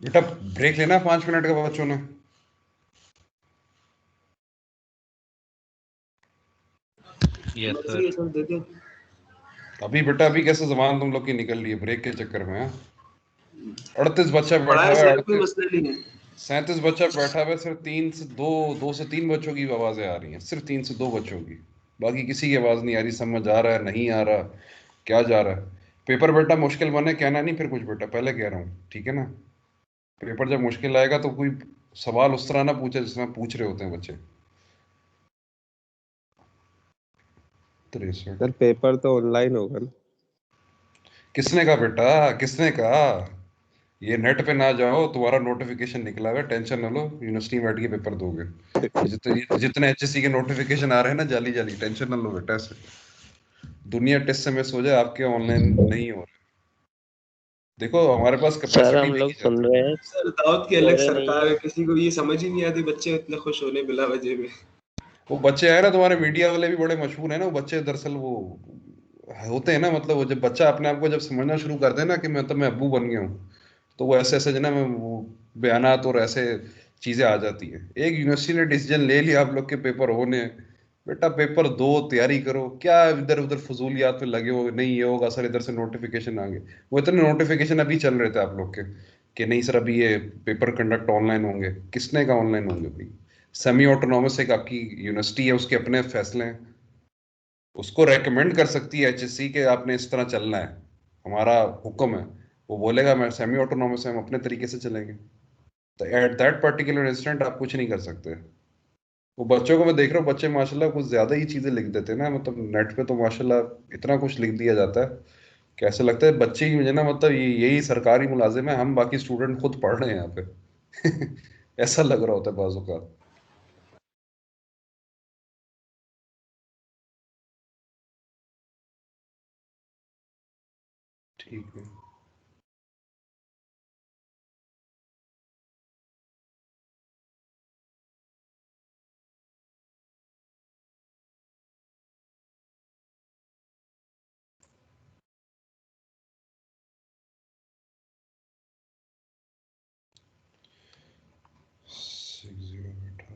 बेटा ब्रेक लेना 5 मिनट का बच्चों ने। Yes sir. दे दे। अभी बेटा अभी कैसे जबान तुम लोग की निकल रही है ब्रेक के चक्कर में, हाँ? 38 बच्चा बैठा पढ़ाया हुआ है, सर, कोई मसला नहीं है। 37 बच्चा बैठा हुआ है, सिर्फ 2 से 3 बच्चों की आवाजें आ रही हैं, सिर्फ 3 से 2 बच्चों की, बाकी किसी की आवाज नहीं आ रही। समझ आ रहा है, नहीं आ रहा, क्या जा रहा है? पेपर बेटा मुश्किल बने कहना नहीं फिर कुछ बेटा, पहले कह रहा हूँ, ठीक है ना। पेपर जब मुश्किल आएगा तो कोई सवाल उस तरह ना पूछे जिस तरह पूछ रहे होते हैं बच्चे। 63 सर पेपर तो ऑनलाइन होगा ना? किसने कहा बेटा, किसने कहा? ये नेट पे ना जाओ, तुम्हारा नोटिफिकेशन निकला हुआ, टेंशन ना लो, यूनिवर्सिटी में बैठ के पेपर दोगे। जितने एचएससी के नोटिफिकेशन आ रहे हैं ना जाली जाली, टेंशन ना लो बेटा। ऐसे दुनिया टेस्ट से मिस हो जाए, आपके ऑनलाइन नहीं हो रहे। देखो हमारे पास सर कैपेसिटी हम लोग देखी सुन जाती रहे है। हैं, सर दाऊद की सो अलग रहे नहीं सरकार है। है, किसी को ये समझ ही नहीं आती बच्चे इतने खुश होने बिला वजह में। वो बच्चे आए ना तुम्हारे मीडिया वाले भी बड़े मशहूर है ना, वो बच्चे दरअसल वो होते हैं ना, मतलब वो जब बच्चा अपने आप को जब समझना शुरू कर दे ना कि मैं अब्बू बन गया हूँ, तो वो ऐसे ऐसे जो ना वो बयानात और ऐसे चीजें आ जाती है। एक यूनिवर्सिटी ने डिसीजन ले लिया आप लोग के पेपर होने हैं, बेटा पेपर दो, तैयारी करो, क्या इधर उधर फजूलियात में लगे हो। नहीं ये होगा सर, इधर से नोटिफिकेशन आ गए, वो इतने नोटिफिकेशन अभी चल रहे थे आप लोग के कि नहीं सर अभी ये पेपर कंडक्ट ऑनलाइन होंगे। किसने कहा ऑनलाइन होंगे भाई? सेमी ऑटोनॉमस एक आपकी यूनिवर्सिटी है, उसके अपने फैसले हैं, उसको रेकमेंड कर सकती है एचएससी के आपने इस तरह चलना है, हमारा हुक्म है। वो बोलेगा मैं सेमी ऑटोनॉमस है, हम अपने तरीके से चलेंगे। तो एट दैट पर्टिकुलर इंस्टेंट आप कुछ नहीं कर सकते। वो बच्चों को मैं देख रहा हूँ, बच्चे माशाल्लाह कुछ ज्यादा ही चीजें लिख देते हैं ना, मतलब नेट पे तो माशाल्लाह इतना कुछ लिख दिया जाता है। कैसे लगता है बच्चे ही मुझे ना, मतलब यही सरकारी मुलाजिम है, हम बाकी स्टूडेंट खुद पढ़ रहे हैं यहाँ पे। ऐसा लग रहा होता है बाजू का। ठीक है। सिक्स जीरो बैठा।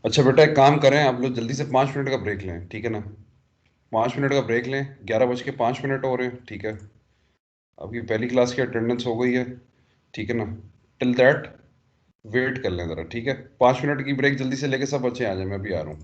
अच्छा बेटा, एक काम करें, आप लोग जल्दी से 5 मिनट का ब्रेक लें, ठीक है ना? 5 मिनट का ब्रेक लें, 11:05 हो रहे हैं, ठीक है? आपकी पहली क्लास की अटेंडेंस हो गई है, ठीक है ना? टिल दैट वेट कर लें ज़रा, ठीक है? 5 मिनट की ब्रेक जल्दी से लेके सब बच्चे आ जाए, मैं भी आ रहा हूँ।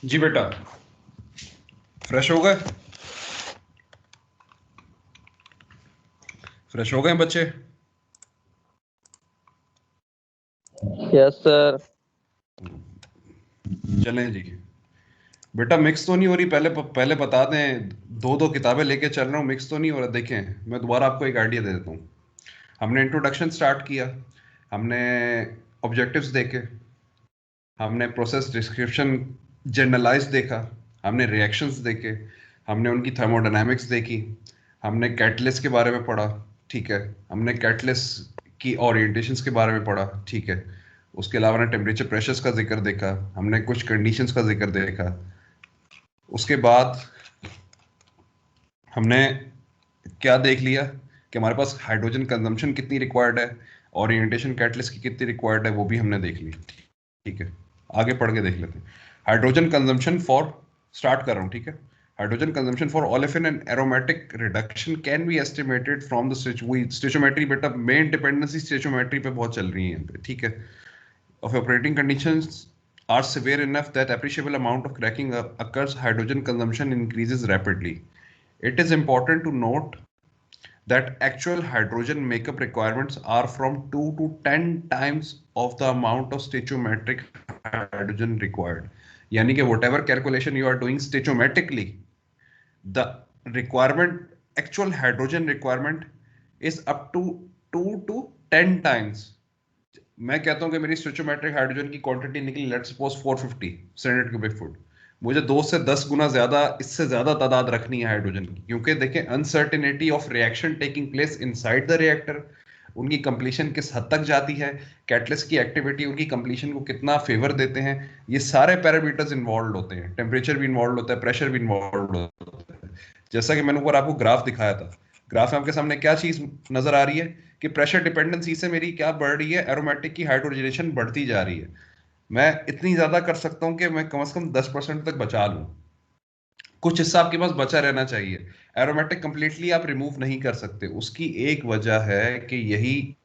जी बेटा, फ्रेश हो गए? फ्रेश हो गए बच्चे? Yes sir. चलें जी। बेटा मिक्स तो नहीं हो रही, पहले बता दें, दो दो किताबें लेके चल रहा हूँ, मिक्स तो नहीं हो रहा? देखें, मैं दोबारा आपको एक आइडिया दे देता हूँ। हमने इंट्रोडक्शन स्टार्ट किया, हमने ऑब्जेक्टिव्स देखे, हमने प्रोसेस डिस्क्रिप्शन जनरलाइज देखा, हमने रिएक्शंस देखे, हमने उनकी थर्मोडायनामिक्स देखी, हमने कैटलिस्ट के बारे में पढ़ा, ठीक है, हमने कैटलिस्ट की ओरिएंटेशंस के बारे में पढ़ा, ठीक है, उसके अलावा हमने टेम्परेचर प्रेशर्स का जिक्र देखा, हमने कुछ कंडीशंस का जिक्र देखा, उसके बाद हमने क्या देख लिया कि हमारे पास हाइड्रोजन कंजम्पशन कितनी रिक्वायर्ड है, ओरिएंटेशन कैटलिस्ट की कितनी रिक्वायर्ड है, वो भी हमने देख ली, ठीक है। आगे पढ़ के देख लेते हैं। हाइड्रोजन कंजम्पशन फॉर, स्टार्ट कर रहा हूँ, ठीक है। Hydrogen consumption for olefin and aromatic reduction can be estimated from the stoichiometry। बेटा मेन डिपेंडेंसी स्टोइचोमेट्री पे बहुत चल रही है यहाँ पे, ठीक है। Of operating conditions are severe enough that appreciable amount of cracking occurs, hydrogen consumption increases rapidly. It is important to note that actual hydrogen makeup requirements are from 2 to 10 times of the amount of stoichiometric hydrogen required. यानी कि whatever calculation you are doing stoichiometrically, the requirement, actual hydrogen requirement is up to 2 to 10 times. मैं कहता हूं कि मेरी स्टोइचोमेट्रिक hydrogen की quantity निकली, let's suppose 450 standard cubic foot, मुझे 2 से 10 गुना ज्यादा, इससे ज्यादा तादाद रखनी है हाइड्रोजन की, क्योंकि देखें uncertainty of reaction taking place inside the reactor, उनकी कंप्लीशन किस हद तक जाती है, कैटलिस्ट की एक्टिविटी उनकी कंप्लीशन को कितना फेवर देते हैं, ये सारे पैरामीटर्स इन्वॉल्व होते हैं, टेम्परेचर भी इन्वॉल्व होता है, प्रेशर भी इन्वॉल्व होता है। जैसा कि मैंने ऊपर आपको ग्राफ दिखाया था, ग्राफ में आपके सामने क्या चीज नजर आ रही है कि प्रेशर डिपेंडेंसी से मेरी क्या बढ़ रही है, एरोमेटिक की हाइड्रोजनेशन बढ़ती जा रही है। मैं इतनी ज्यादा कर सकता हूं कि मैं कम से कम 10% तक बचा लूं, कुछ हिस्सा आपके पास बचा रहना चाहिए। एरोमेटिक कंप्लीटली आप रिमूव नहीं कर सकते, उसकी एक वजह है कि यही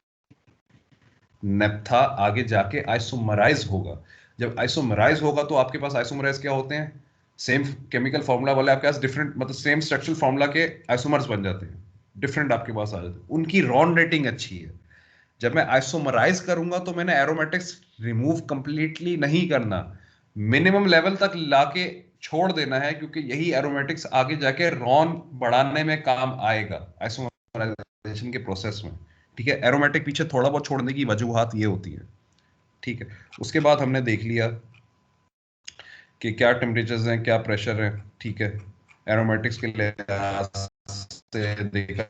नेप्था आगे जाके आइसोमराइज होगा। जब आइसोमराइज होगा तो आपके पास आइसोमराइज क्या होते हैं, सेम केमिकल फॉर्मूला वाले आपके पास डिफरेंट, मतलब सेम स्ट्रक्चरल फॉर्मूला के आइसोमर्स बन जाते हैं, डिफरेंट आपके पास आ जाते हैं, उनकी रॉन रेटिंग अच्छी है। जब मैं आइसोमराइज करूंगा तो मैंने एरोमेटिक्स रिमूव कंप्लीटली नहीं करना, मिनिमम लेवल तक लाके छोड़ देना है, क्योंकि यही एरोमेटिक्स आगे जाके रॉन बढ़ाने में काम आएगा आइसोमराइजेशन के प्रोसेस में, ठीक है। एरोमेटिक पीछे थोड़ा बहुत छोड़ने की वजूहात ये होती है, ठीक है। उसके बाद हमने देख लिया कि क्या टेम्परेचर्स हैं, क्या प्रेशर है, ठीक है। एरोमेटिक्स के लिहाज से देखा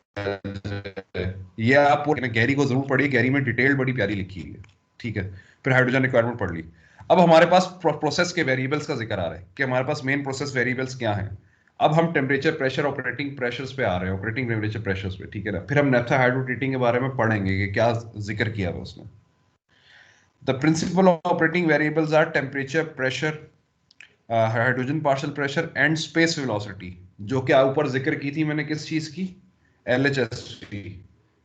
जाए, ये आप गैरी को जरूर पढ़िए, गैरी में डिटेल बड़ी प्यारी लिखी है, ठीक है। फिर हाइड्रोजन रिक्वायरमेंट पढ़ ली। अब हमारे पास प्रोसेस के वेरिएबल्स का जिक्र आ रहा है कि हमारे पास मेन प्रोसेस वेरिएबल्स क्या हैं। अब हम टेम्परेचर, प्रेशर, ऑपरेटिंग प्रेशर्स पे आ रहे हैं, ऑपरेटिंग टेम्परेचर प्रेशर्स पे, ठीक है ना। फिर हम नेप्था हाइड्रोट्रीटिंग के बारे में पढ़ेंगे कि क्या जिक्र किया हुआ उसने। The principal operating variables are temperature, pressure, hydrogen partial pressure and space velocity, जो कि ऊपर जिक्र की थी मैंने किस चीज की, LHSV।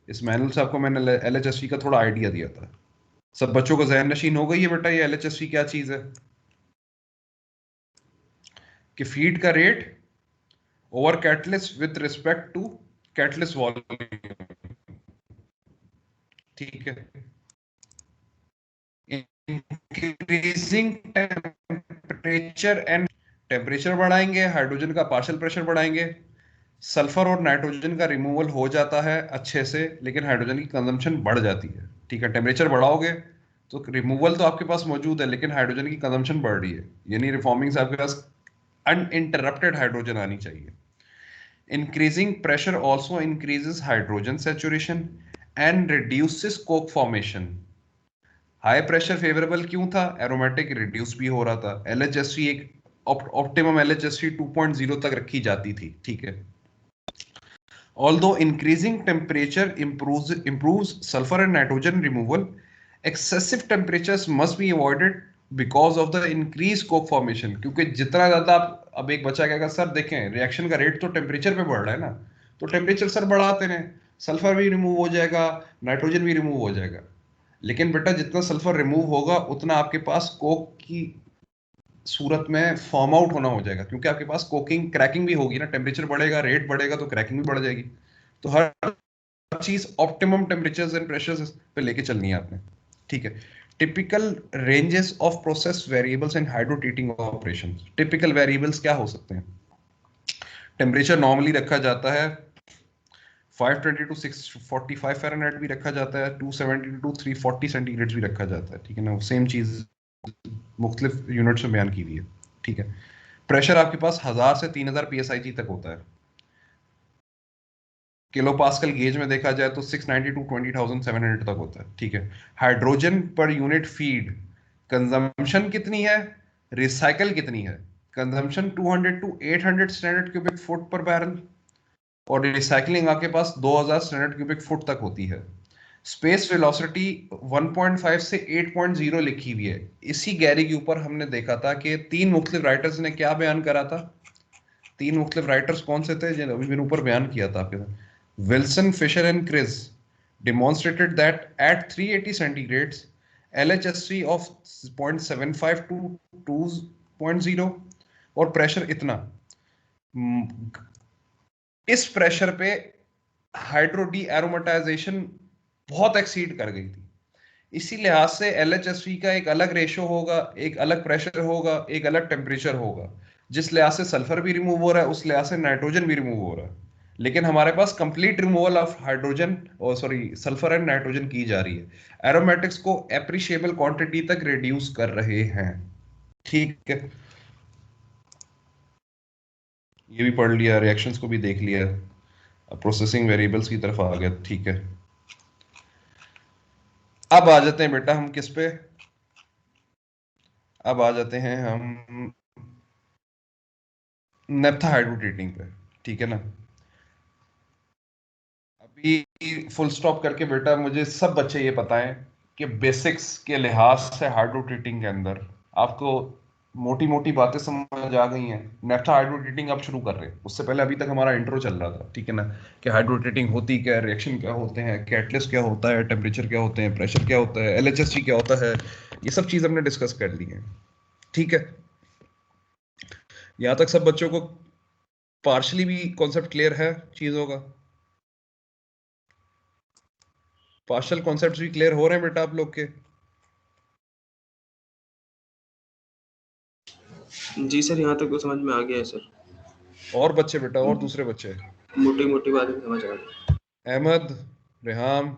इस मैनुअल से आपको मैंने LHSV का थोड़ा आइडिया दिया था। सब बच्चों को ज़हन नशीन हो गई है बेटा ये LHSV क्या चीज है, कि फीड का rate over catalyst with respect to catalyst volume, ठीक है। इंक्रीजिंग टेम्परेचर एंड, टेम्परेचर बढ़ाएंगे, हाइड्रोजन का पार्शियल प्रेशर बढ़ाएंगे, सल्फर और नाइट्रोजन का रिमूवल हो जाता है अच्छे से, लेकिन हाइड्रोजन की कंजम्पशन बढ़ जाती है, ठीक है। टेम्परेचर बढ़ाओगे तो रिमूवल तो आपके पास मौजूद है, लेकिन हाइड्रोजन की कंजम्पशन बढ़ रही है, यानी रिफॉर्मिंग से आपके पास अनइंटरप्टेड हाइड्रोजन आनी चाहिए। Increasing pressure also increases hydrogen saturation and reduces Coke formation. High pressure favourable क्यों था, एरोमेटिक रिड्यूस भी हो रहा था, LHSV एक ऑप्टिमम LHSV 2.0 तक रखी जाती थी, ठीक है। Although increasing temperature improves sulfur and nitrogen removal, excessive temperatures must be avoided because of the increased coke formation। क्योंकि जितना ज्यादा आप, अब एक बच्चा कहेगा सर देखें रिएक्शन का रेट तो टेम्परेचर पे बढ़ रहा है ना, तो टेम्परेचर सर बढ़ाते हैं, सल्फर भी रिमूव हो जाएगा, नाइट्रोजन भी रिमूव हो जाएगा, लेकिन बेटा जितना सल्फर रिमूव होगा उतना आपके पास कोक की सूरत में फॉर्म आउट होना हो जाएगा, क्योंकि आपके पास कोकिंग क्रैकिंग भी होगी ना, टेम्परेचर बढ़ेगा, रेट बढ़ेगा तो क्रैकिंग भी बढ़ जाएगी। तो हर चीज ऑप्टिमम टेम्परेचर्स एंड प्रेशर्स पे लेके चलनी है आपने, ठीक है। Typical ranges of process variables in hydrotreating operation. Typical variables क्या हो सकते हैं? टेम्परेचर नॉर्मली रखा जाता है 520 टू 645 फ़ारेनहाइट भी रखा जाता है, 270 टू 340 सेंटीग्रेड भी रखा जाता है, ठीक है ना। सेम चीज मुख्तलिफ यूनिट्स में बयान की हुई है, ठीक है। प्रेशर आपके पास 1000 से 3000 psi तक होता है। किलो पास्कल गेज में देखा जाए तो 690 टू 20,700 तक होता है, ठीक है। Hydrogen per unit feed consumption कितनी है, रिसाइकल कितनी है? Consumption 200 to 800 standard cubic foot per barrel, और रिसाइकलिंग आपके पास 2000 स्टैंडर्ड क्यूबिक फुट तक होती है। स्पेस वेलोसिटी 1.5 से 8.0 लिखी हुई है। इसी गैरी के ऊपर हमने देखा था कि तीन मुख्तलिफ राइटर्स ने क्या बयान करा था। तीन मुख्तलिफ राइटर्स कौन से थे जिन्हें अभी मैंने ऊपर बयान किया था आपके साथ? Wilson, Fisher and Chris demonstrated that at 380 centigrades LHSC of 0.75 to 2.0 और प्रेशर इतना, इस प्रेशर पे हाइड्रो डी एरोमेटाइजेशन बहुत एक्सीड कर गई थी। इसी लिहाज से LHSV का एक अलग रेशो होगा, एक अलग प्रेशर होगा, एक अलग टेम्परेचर होगा। जिस लिहाज से सल्फर भी रिमूव हो रहा है, उस लिहाज से नाइट्रोजन भी रिमूव हो रहा है। लेकिन हमारे पास कंप्लीट रिमूवल ऑफ हाइड्रोजन और सॉरी सल्फर एंड नाइट्रोजन की जा रही है। एरोमेटिक्स को एप्रिशिएबल क्वांटिटी तक रिड्यूस कर रहे हैं, ठीक है। ये भी पढ़ लिया, रिएक्शंस को भी देख लिया, प्रोसेसिंग वेरिएबल्स की तरफ आ गया, ठीक है। अब आ जाते हैं बेटा हम किस पे, अब आ जाते हैं हम नेप्था हाइड्रोट्रीटिंग पे, ठीक है ना। अभी फुल स्टॉप करके बेटा मुझे सब बच्चे ये बताएं कि बेसिक्स के लिहाज से हाइड्रोट्रीटिंग के अंदर आपको मोटी मोटी बातें समझ आ गई हैं। नेफ्था हाइड्रोट्रीटिंग अब शुरू कर रहे हैं, उससे पहले अभी तक हमारा इंट्रो चल रहा था, ठीक है ना, कि हाइड्रोट्रीटिंग होती क्या है, रिएक्शन क्या होते हैं, कैटलिस्ट क्या होता है, टेम्परेचर क्या होते हैं, प्रेशर क्या होता है, LHSG क्या होता है, ये सब चीज़ हमने डिस्कस कर ली है, ठीक है। यहाँ तक सब बच्चों को पार्शली भी कॉन्सेप्ट क्लियर है चीज़ों का? पार्शियल कॉन्सेप्ट्स भी क्लियर हो रहे हैं बेटा आप लोग के? जी सर, यहाँ तक तो समझ में आ गया है सर। और बच्चे बेटा, और दूसरे बच्चे मोटी मोटी बातें समझ आ गई। अहमद, रेहाम,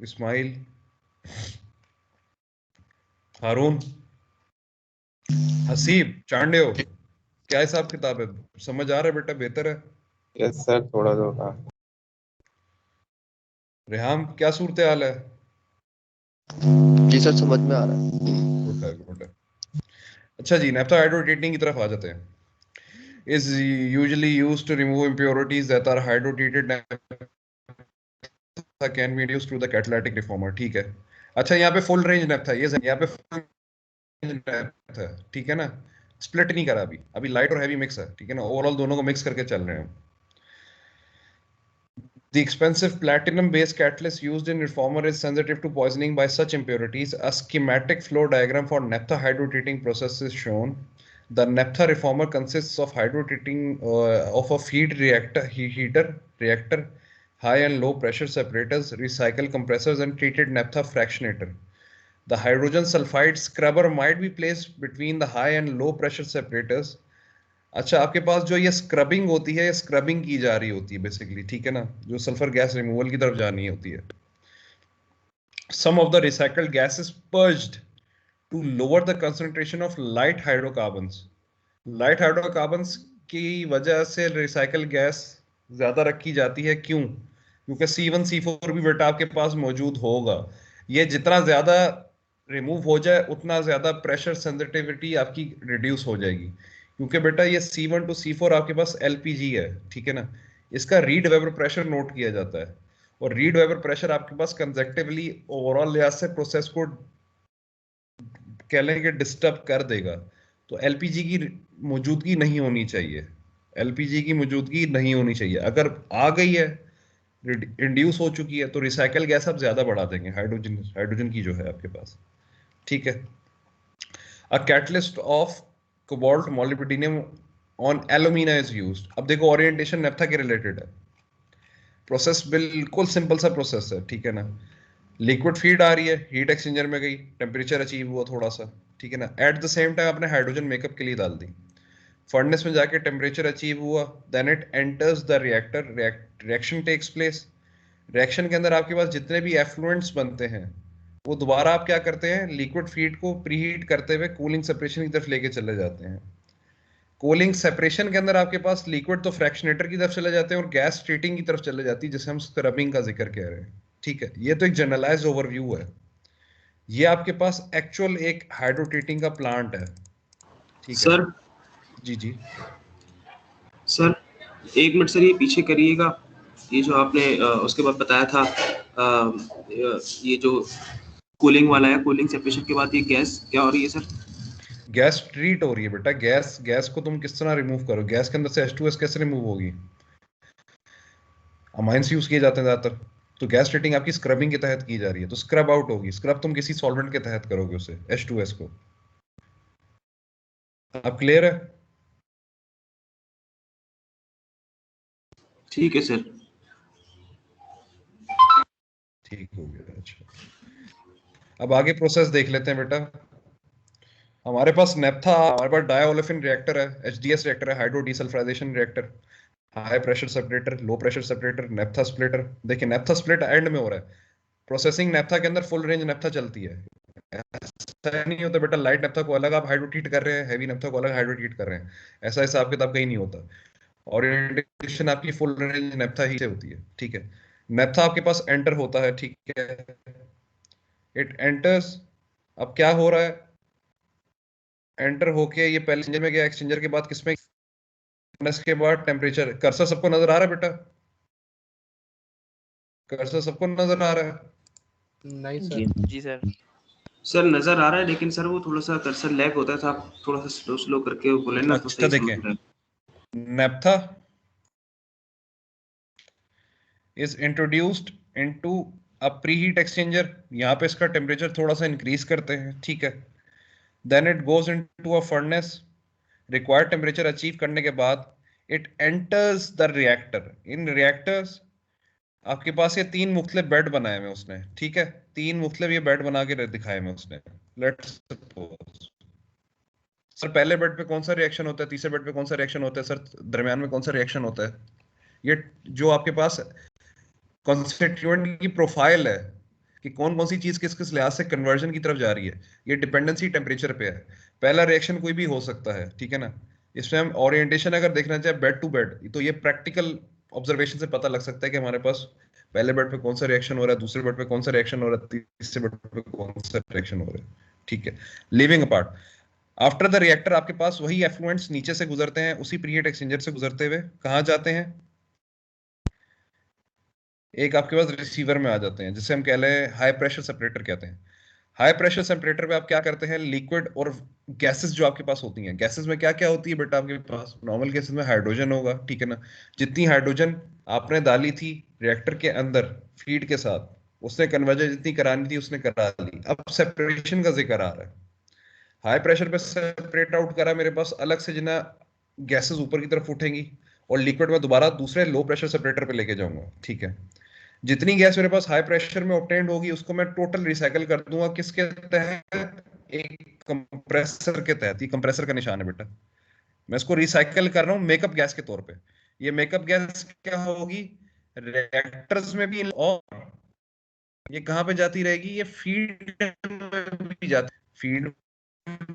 इस्माइल, हारून, हसीब, चांडियो, क्या हिसाब किताब है? समझ आ रहा है बेटा? बेहतर है। यस सर, थोड़ा थोड़ा। रेहाम, क्या सूरत हाल है? जी सर, समझ में आ रहा है। गुड है, गुड है। अच्छा जी, नेफ्था हाइड्रोट्रीटिंग की तरफ आ जाते हैं। is usually used to remove impurities that are hydrotreated naphtha can be reduced through the catalytic reformer, ठीक है। अच्छा, यहाँ पे फुल रेंज नेफ्था, ये यहाँ पे फुल रेंज नेफ्था, ठीक है ना, स्प्लिट नहीं करा अभी, अभी लाइट और हैवी मिक्स है, ठीक है ना, ओवरऑल दोनों को मिक्स करके चल रहे हैं। The expensive platinum-based catalyst used in reformer is sensitive to poisoning by such impurities. A schematic flow diagram for naphtha hydrotreating process is shown. The naphtha reformer consists of hydrotreating of a feed reactor, high and low pressure separators, recycle compressors, and treated naphtha fractionator. The hydrogen sulfide scrubber might be placed between the high and low pressure separators. अच्छा, आपके पास जो ये scrubbing होती है, ये scrubbing की जा रही होती है बेसिकली, ठीक है ना, जो सल्फर गैस रिमूवल की तरफ जानी होती है। Some of the recycled gas is purged to lower the concentration of light hydrocarbons. Light hydrocarbons की वजह से रिसाइकल गैस ज्यादा रखी जाती है, क्यों? क्योंकि C1 C4 भी बेटा आपके पास मौजूद होगा। ये जितना ज्यादा रिमूव हो जाए उतना ज्यादा प्रेशर सेंसिटिविटी आपकी रिड्यूस हो जाएगी, क्योंकि बेटा ये C1 टू C4 आपके पास LPG है, ठीक है ना। इसका रीड वेबर प्रेशर नोट किया जाता है, और रीड वेबर प्रेशर आपके पास कंजेक्टिवली ओवरऑल लिहाज से प्रोसेस को कह लें कि डिस्टर्ब कर देगा। तो LPG की मौजूदगी नहीं होनी चाहिए, LPG की मौजूदगी नहीं होनी चाहिए। अगर आ गई है, इंड्यूस हो चुकी है, तो रिसाइकल गैस आप ज्यादा बढ़ा देंगे, हाइड्रोजन की जो है आपके पास, ठीक है। A catalyst of cobalt molybdenum on alumina is used. अब देखो ओरिएंटेशन नेफ्था के रिलेटेड है, प्रोसेस बिल्कुल सिंपल सा प्रोसेस है, ठीक है ना। लिक्विड फीड आ रही है, हीट एक्सचेंजर में गई, टेम्परेचर अचीव हुआ थोड़ा सा, ठीक है ना। एट द सेम टाइम आपने हाइड्रोजन मेकअप के लिए डाल दी, फर्नेस में जाके टेम्परेचर अचीव हुआ, then it enters the reactor, reaction takes place. Reaction के अंदर आपके पास जितने भी एफ्लुएंट्स बनते हैं वो दोबारा आप क्या करते हैं, लिक्विड फीड को प्रीहीट करते हुए कूलिंग सेपरेशन की तरफ लेके चले जाते हैं। कूलिंग सेपरेशन के अंदर आपके पास लिक्विड तो फ्रैक्शनेटर की तरफ चले जाते हैं और गैस ट्रीटिंग की तरफ चले जाती है, जिसे हम स्क्रबिंग का जिक्र कह रहे हैं, ठीक है। ये तो एक जनरलाइज्ड ओवरव्यू है, ये आपके पास एक्चुअल एक हाइड्रोट्रीटिंग का प्लांट है, ठीक है। सर जी जी सर 1 मिनट सर, ये पीछे करिएगा। ये जो आपने उसके बाद बताया था, ये जो कूलिंग वाला है, कूलिंग सेपरेशन के बाद ये गैस क्या हो रही है सर? गैस ट्रीट हो रही है बेटा। गैस गैस को तुम किस तरह रिमूव करो, गैस के अंदर से H2S कैसे रिमूव होगी? अमाइंस यूज किए जाते हैं ज्यादातर, तो गैस ट्रीटिंग आपकी स्क्रबिंग के तहत की जा रही है, तो स्क्रब आउट होगी। स्क्रब तुम किसी सॉल्वेंट के तहत करोगे उसे, H2S को। अब क्लियर है? ठीक है सर। ठीक हो गया, अच्छा। अब आगे प्रोसेस देख लेते हैं बेटा। हमारे पास नेप्था, हमारे पास डायओलेफिन रिएक्टर है, HDS रिएक्टर है, hydro desulphurisation reactor, high pressure separator, low pressure separator, naphtha splitter. देखिए नेप्था स्प्लिट एंड में हो रहा है, प्रोसेसिंग नेप्था के अंदर फुल रेंज नेप्था चलती है। ऐसा नहीं होता बेटा लाइट नेप्था को अलग आप हाइड्रोट्रीट कर रहे हैं, हैवी नेप्था को अलग हाइड्रोट्रीट कर रहे हैं, ऐसा हिसाब किताब कहीं नहीं होता। ओरिएंटेशन आपकी फुल रेंज नेप्था ही से होती है, ठीक है। नेप्था आपके पास एंटर होता है, ठीक है, इट एंटर्स। अब क्या हो रहा है, एंटर होके ये पहले एक्सचेंजर में गया, एक्सचेंजर के बाद किसमें, फर्नेस के बाद टेम्परेचर। कर्सर सबको नजर आ रहा है बेटा? कर्सर सबको नजर आ रहा है? नहीं जी सर। जी सर। सर नजर आ रहा है, लेकिन सर वो थोड़ा सा कर्सर लैग होता है, तो आप थोड़ा सा स्लो स्लो करके बोले ना तो अच्छा सही समझ देखें, रहा है। Naphtha is introduced into a preheat exchanger. यहाँ पे इसका टेम्परेचर थोड़ा सा इंक्रीज करते हैं, ठीक है। Then it goes into a furnace, required temperature achieve करने के बाद it enters the reactor. In reactors आपके पास ये 3 मुख्तलिफ बेड बनाए हुए उसने, ठीक है, 3 मुख्तलिफ ये बेड बना के दिखाए हुए उसने। लेट्स सपोज सर पहले बेड पे कौन सा रिएक्शन होता है, तीसरे बेड पे कौन सा रिएक्शन होता है, सर दरमियान में कौन सा रिएक्शन होता है? ये जो आपके पास कॉन्स्टिट्यूएंट की प्रोफाइल है कि कौन कौन सी चीज किस किस लिहाज से कन्वर्जन की तरफ जा रही है, ये डिपेंडेंसी टेम्परेचर पे है। पहला रिएक्शन कोई भी हो सकता है, ठीक है ना। इसमें हम ओरिएंटेशन अगर देखना चाहे बेड टू बेड, तो ये प्रैक्टिकल ऑब्जर्वेशन से पता लग सकता है कि हमारे पास पहले बेड पे कौन सा रिएक्शन हो रहा है, दूसरे बेड पे कौन सा रिएक्शन हो रहा है, तीसरे बेड पे कौन सा रिएक्शन हो रहा है, ठीक है। Living apart, after the reactor आपके पास वही एफ्लुएंट्स नीचे से गुजरते हैं, उसी प्रीहीट एक्सचेंजर से गुजरते हुए कहाँ जाते हैं, एक आपके पास रिसीवर में आ जाते हैं, जिसे हम कह रहे हैं हाई प्रेशर सेपरेटर कहते हैं। हाई प्रेशर सेपरेटर पे आप क्या करते हैं, लिक्विड और गैसेस जो आपके पास होती हैं, गैसेस में क्या क्या होती है बेटा आपके पास, नॉर्मल केसेस में हाइड्रोजन होगा, ठीक है ना। जितनी हाइड्रोजन आपने डाली थी रिएक्टर के अंदर फीड के साथ, उसने कन्वर्जन जितनी करानी थी उसने करा ली। अब सेपरेशन का जिक्र आ रहा है, हाई प्रेशर पे सेपरेट आउट करा मेरे पास अलग से, जिना गैसेस ऊपर की तरफ उठेंगी और लिक्विड में दोबारा दूसरे लो प्रेशर सेपरेटर पे लेके जाऊंगा, ठीक है। जितनी गैस मेरे पास हाई प्रेशर में ऑब्टेन्ड होगी उसको मैं टोटल रिसाइकल कर दूंगा, किसके तहत, एक कंप्रेसर के तहत। ये कंप्रेसर का निशान है बेटा, मैं इसको रिसाइकल कर रहा हूँ मेकअप गैस के तौर पे। ये मेकअप गैस क्या होगी, रिएक्टर्स में भी, और ये कहाँ पे जाती रहेगी, ये फीड में भी जाती, फीड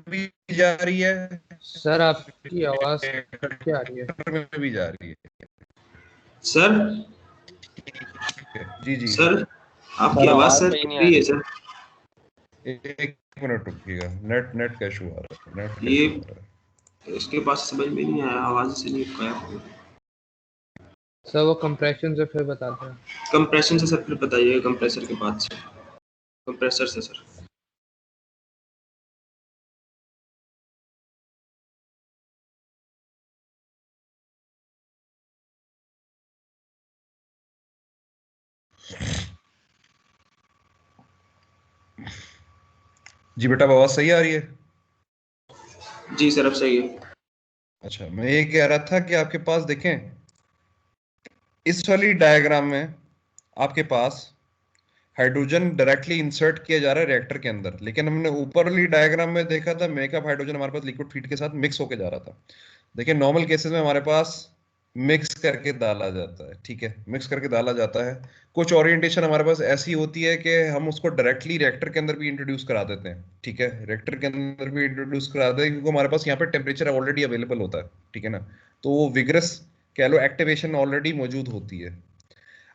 भी जा रही है, सर आपकी आवाज कट के आ रही है। रिएक्टर में भी जा रही है, सर ठीक है। जी जी सर आपकी सर आवाज आवाज सर सही कट नहीं आ रही है रही। सर। एक मिनट रुकिएगा, नेट नेट का इशू आ रहा है, नेट का ये इशू आ रहा है। इसके पास समझ में नहीं आया, आवाज से नहीं गायब हो गई। सर वो कंप्रेशन से फिर बताते हैं। कंप्रेशन से सर फिर बताइएगा, कंप्रेसर के बाद से, कंप्रेसर से सर। जी बेटा, आवाज सही आ रही है? जी सर अब सही है। अच्छा, मैं ये कह रहा था कि आपके पास देखें, इस वाली डायग्राम में आपके पास हाइड्रोजन डायरेक्टली इंसर्ट किया जा रहा है रिएक्टर के अंदर, लेकिन हमने ऊपर वाली डायग्राम में देखा था मेकअप हाइड्रोजन हमारे पास लिक्विड फीड के साथ मिक्स होके जा रहा था। देखिए, नॉर्मल केसेस में हमारे पास मिक्स करके डाला जाता है, ठीक है, मिक्स करके डाला जाता है। कुछ ओरिएंटेशन हमारे पास ऐसी होती है कि हम उसको डायरेक्टली रिएक्टर के अंदर भी इंट्रोड्यूस करा देते हैं, ठीक है, रिएक्टर के अंदर भी इंट्रोड्यूस करा देते हैं क्योंकि हमारे पास यहाँ पे टेम्परेचर ऑलरेडी अवेलेबल होता है, ठीक है ना, तो वो विग्रस कह लो एक्टिवेशन ऑलरेडी मौजूद होती है।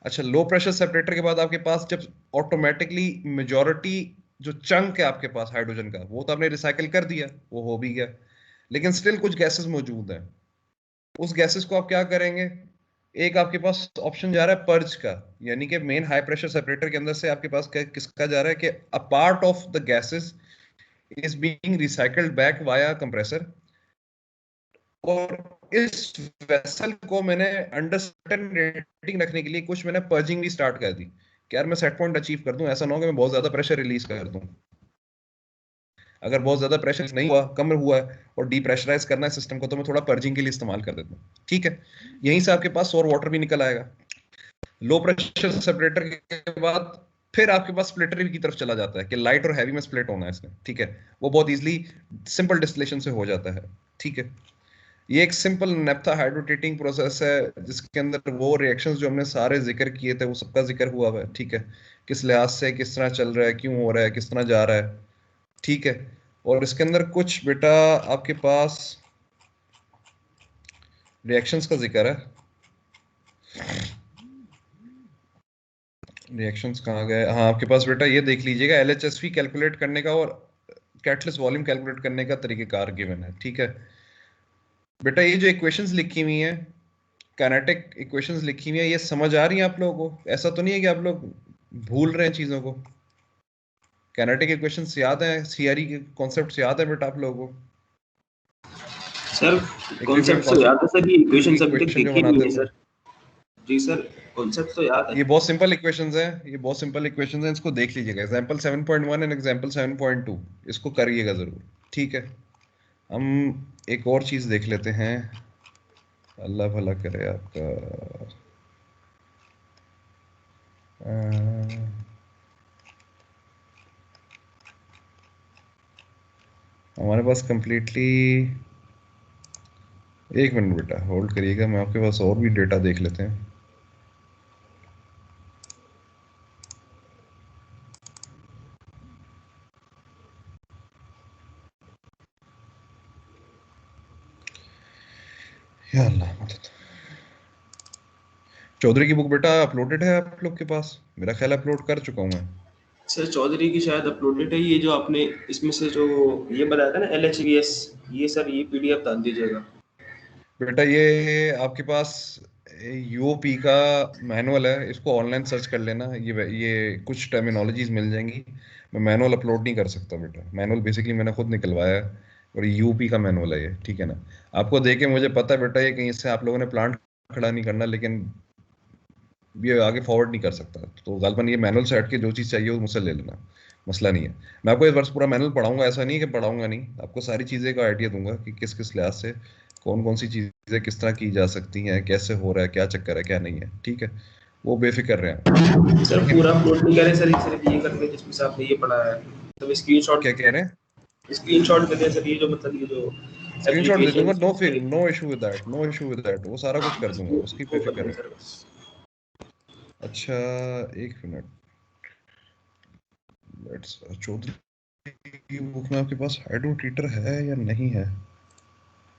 अच्छा, लो प्रेशर सेपरेटर के बाद आपके पास जब ऑटोमेटिकली मेजॉरिटी जो चंक है आपके पास हाइड्रोजन का, वो तो आपने रिसाइकिल कर दिया, वो हो भी गया, लेकिन स्टिल कुछ गैसेस मौजूद हैं। उस गैसेस को आप क्या करेंगे? एक आपके पास ऑप्शन जा रहा है पर्ज का, यानी कि मेन हाई प्रेशर सेपरेटर के अंदर से आपके पास किसका जा रहा है कि a part of the gases is being recycled back via compressor. और इस वेसल को मैंने अंडर सर्टेन रेटिंग रखने के लिए कुछ मैंने पर्जिंग भी स्टार्ट कर दी कि यार मैं सेट पॉइंट अचीव कर दूं, ऐसा ना हो कि मैं बहुत ज्यादा प्रेशर रिलीज कर दूं। अगर बहुत ज्यादा प्रेशर नहीं हुआ, कम हुआ है और डीप्रेशराइज करना है सिस्टम को, तो मैं थोड़ा पर्जिंग के लिए इस्तेमाल कर देता हूँ, ठीक है। यहीं से आपके पास और वाटर भी निकल आएगा। लो प्रेशर सेपरेटर के बाद फिर आपके पास स्प्लिटर की तरफ चला जाता है कि लाइट और हैवी में स्प्लिट होना है इसमें, ठीक है। वो बहुत इजीली सिंपल डिस्टिलेशन से हो जाता है, ठीक है। ये एक सिंपल नेप्था हाइड्रोटेटिंग प्रोसेस है जिसके अंदर वो रिएक्शंस जो हमने सारे जिक्र किए थे वो सबका जिक्र हुआ है, ठीक है। किस लिहाज से किस तरह चल रहा है, क्यों हो रहा है, किस तरह जा रहा है, ठीक है। और इसके अंदर कुछ बेटा आपके पास रिएक्शंस का जिक्र है। रिएक्शंस कहाँ गए? हाँ, आपके पास बेटा ये देख लीजिएगा, एलएचएसवी कैलकुलेट करने का और कैटलिस्ट वॉल्यूम कैलकुलेट करने का तरीकेकार गिवन है, ठीक है। बेटा ये जो इक्वेशंस लिखी हुई हैं, काइनेटिक इक्वेशंस लिखी हुई है, ये समझ आ रही है आप लोगों को? ऐसा तो नहीं है कि आप लोग भूल रहे हैं चीजों को? काइनेटिक इक्वेशंस याद है, सीआरई के कॉन्सेप्ट्स याद है बेटा आप लोगों को? सर इक्विलिब्रियम कॉन्सेप्ट तो याद है सर, ये इक्वेशन अभी तक इक्वेशन जो देखी नहीं बनाते है थे, सर। जी सर, कॉन्सेप्ट तो याद है। ये बहुत सिंपल इक्वेशंस हैं, ये बहुत सिंपल इक्वेशंस हैं, इसको देख लीजिएगा, एग्जांपल 7.1 एंड एग्जांपल 7.2, इसको करिएगा जरूर, ठीक है। हम एक और चीज देख लेते हैं, अल्लाह भला करे आपका। हमारे पास कंप्लीटली, एक मिनट बेटा होल्ड करिएगा, मैं आपके पास और भी डेटा देख लेते हैं। या अल्लाह मदद। चौधरी की बुक बेटा अपलोडेड है आप लोग के पास? मेरा ख्याल अपलोड कर चुका हूँ मैं। सर चौधरी की शायद अपलोडेड है, ये जो आपने इसमें से जो ये बताया था ना LHVS, ये सर ये PDF डाल दीजिएगा। बेटा ये आपके पास यूओपी का मैनुअल है, इसको ऑनलाइन सर्च कर लेना, ये कुछ टर्मिनोलॉजीज मिल जाएंगी। मैं मैनुअल अपलोड नहीं कर सकता बेटा, मैनुअल बेसिकली मैंने खुद निकलवाया है और यूपी का मैनुअल है ये, ठीक है ना। आपको देख के मुझे पता है बेटा ये कहीं से आप लोगों ने प्लांट खड़ा नहीं करना, लेकिन ये आगे फॉरवर्ड नहीं कर सकता, तो गालबन ये मैनुअल से हट के जो चीज़ चाहिए वो मुझसे ले लेना, मसला नहीं है। मैं आपको इस वर्ष पूरा मैनुअल पढ़ाऊंगा, ऐसा नहीं है कि पढ़ाऊंगा नहीं, आपको सारी चीज़ें का आइडिया दूंगा कि किस किस लिहाज से कौन कौन सी चीज़ें किस तरह की जा सकती हैं, कैसे हो रहा है, क्या चक्कर है, क्या नहीं है, ठीक है। वो बेफिक्र रहे हैं। सर लेकिन पूरा अपलोड नहीं करे सर, सिर्फ ये करके जिसमें से आपने ये पढ़ाया है, तो क्या कह रहे हैं? स्क्रीनशॉट दे दें सर, ये जो मतलब ये जो स्क्रीनशॉट दे दूंगा, application no issue with that, no issue with that, वो सारा कुछ कर दूंगा, उसकी वो कर बेफिक्र दें रहे। सर बस। अच्छा, एक मिनट, लेट्स, चौधरी की बुक में आपके पास हाइड्रो ट्रीटर है या नहीं है?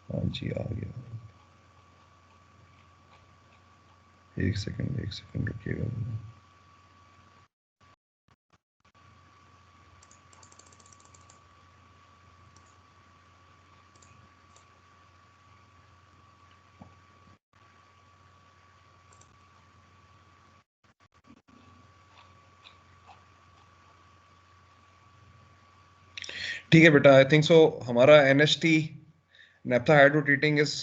हाँ जी, आ गया। एक सेकंड रुकिएगा। ठीक है बेटा, आई थिंक सो हमारा NHT नेप्था हाइड्रो ट्रीटिंग इज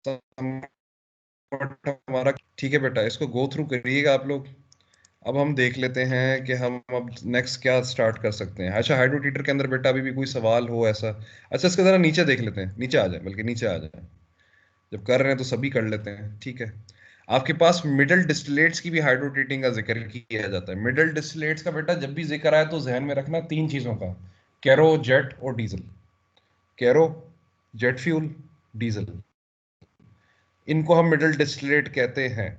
हमारा, ठीक है बेटा, इसको गो थ्रू करिएगा आप लोग। अब हम देख लेते हैं कि हम अब नेक्स्ट क्या स्टार्ट कर सकते हैं। अच्छा, हाइड्रोटीटर के अंदर बेटा अभी भी कोई सवाल हो ऐसा? अच्छा, इसके जरा नीचे देख लेते हैं, नीचे आ जाए, बल्कि नीचे आ जाए, जब कर रहे हैं तो सभी कर लेते हैं, ठीक है। आपके पास मिडल डिस्टिलेट्स की भी हाइड्रोट्रीटिंग का जिक्र किया जाता है। मिडल डिस्टिलेट्स का बेटा जब भी जिक्र आए तो जहन में रखना तीन चीजों का, कैरो, जेट और diesel. Kero, jet fuel, diesel, इनको हम मिडल डिस्टिलेट कहते हैं।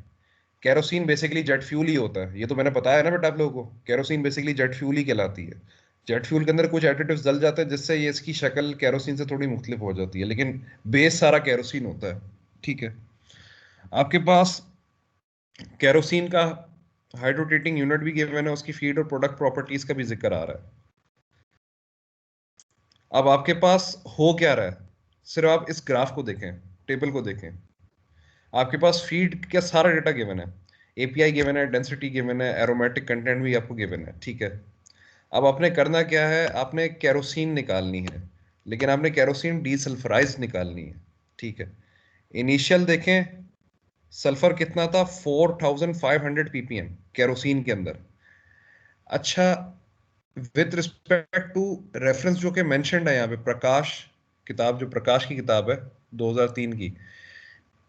कैरोसिन बेसिकली जेट फ्यूल ही होता है, ये तो मैंने बताया ना बेटा आप लोगों को, कैरोसिन बेसिकली जेट फ्यूल ही कहलाती है। जेट फ्यूल के अंदर कुछ एडिटिव्स डल जाते हैं जिससे ये इसकी शक्ल कैरोसिन से थोड़ी मुख्तलिफ हो जाती है, लेकिन बेस सारा कैरोसिन होता है, ठीक है। आपके पास कैरोसिन का हाइड्रोट्रीटिंग यूनिट भी गिवन है, उसकी फीड और प्रोडक्ट प्रॉपर्टीज का भी जिक्र आ रहा है। अब आपके पास हो क्या रहा है, सिर्फ आप इस ग्राफ को देखें, टेबल को देखें। आपके पास फीड का सारा डेटा गिवन है, एपीआई गिवन है, डेंसिटी गिवन है, एरोमेटिक कंटेंट भी आपको गिवन है, ठीक है। अब आपने करना क्या है, आपने केरोसिन निकालनी है, लेकिन आपने केरोसिन डीसल्फराइज निकालनी है, ठीक है। इनिशियल देखें, सल्फर कितना था, 4500 ppm केरोसिन के अंदर। अच्छा, विद रिस्पेक्ट टू रेफरेंस जो कि मेंशन्ड है यहाँ पे, प्रकाश किताब, जो प्रकाश की किताब है 2003 की,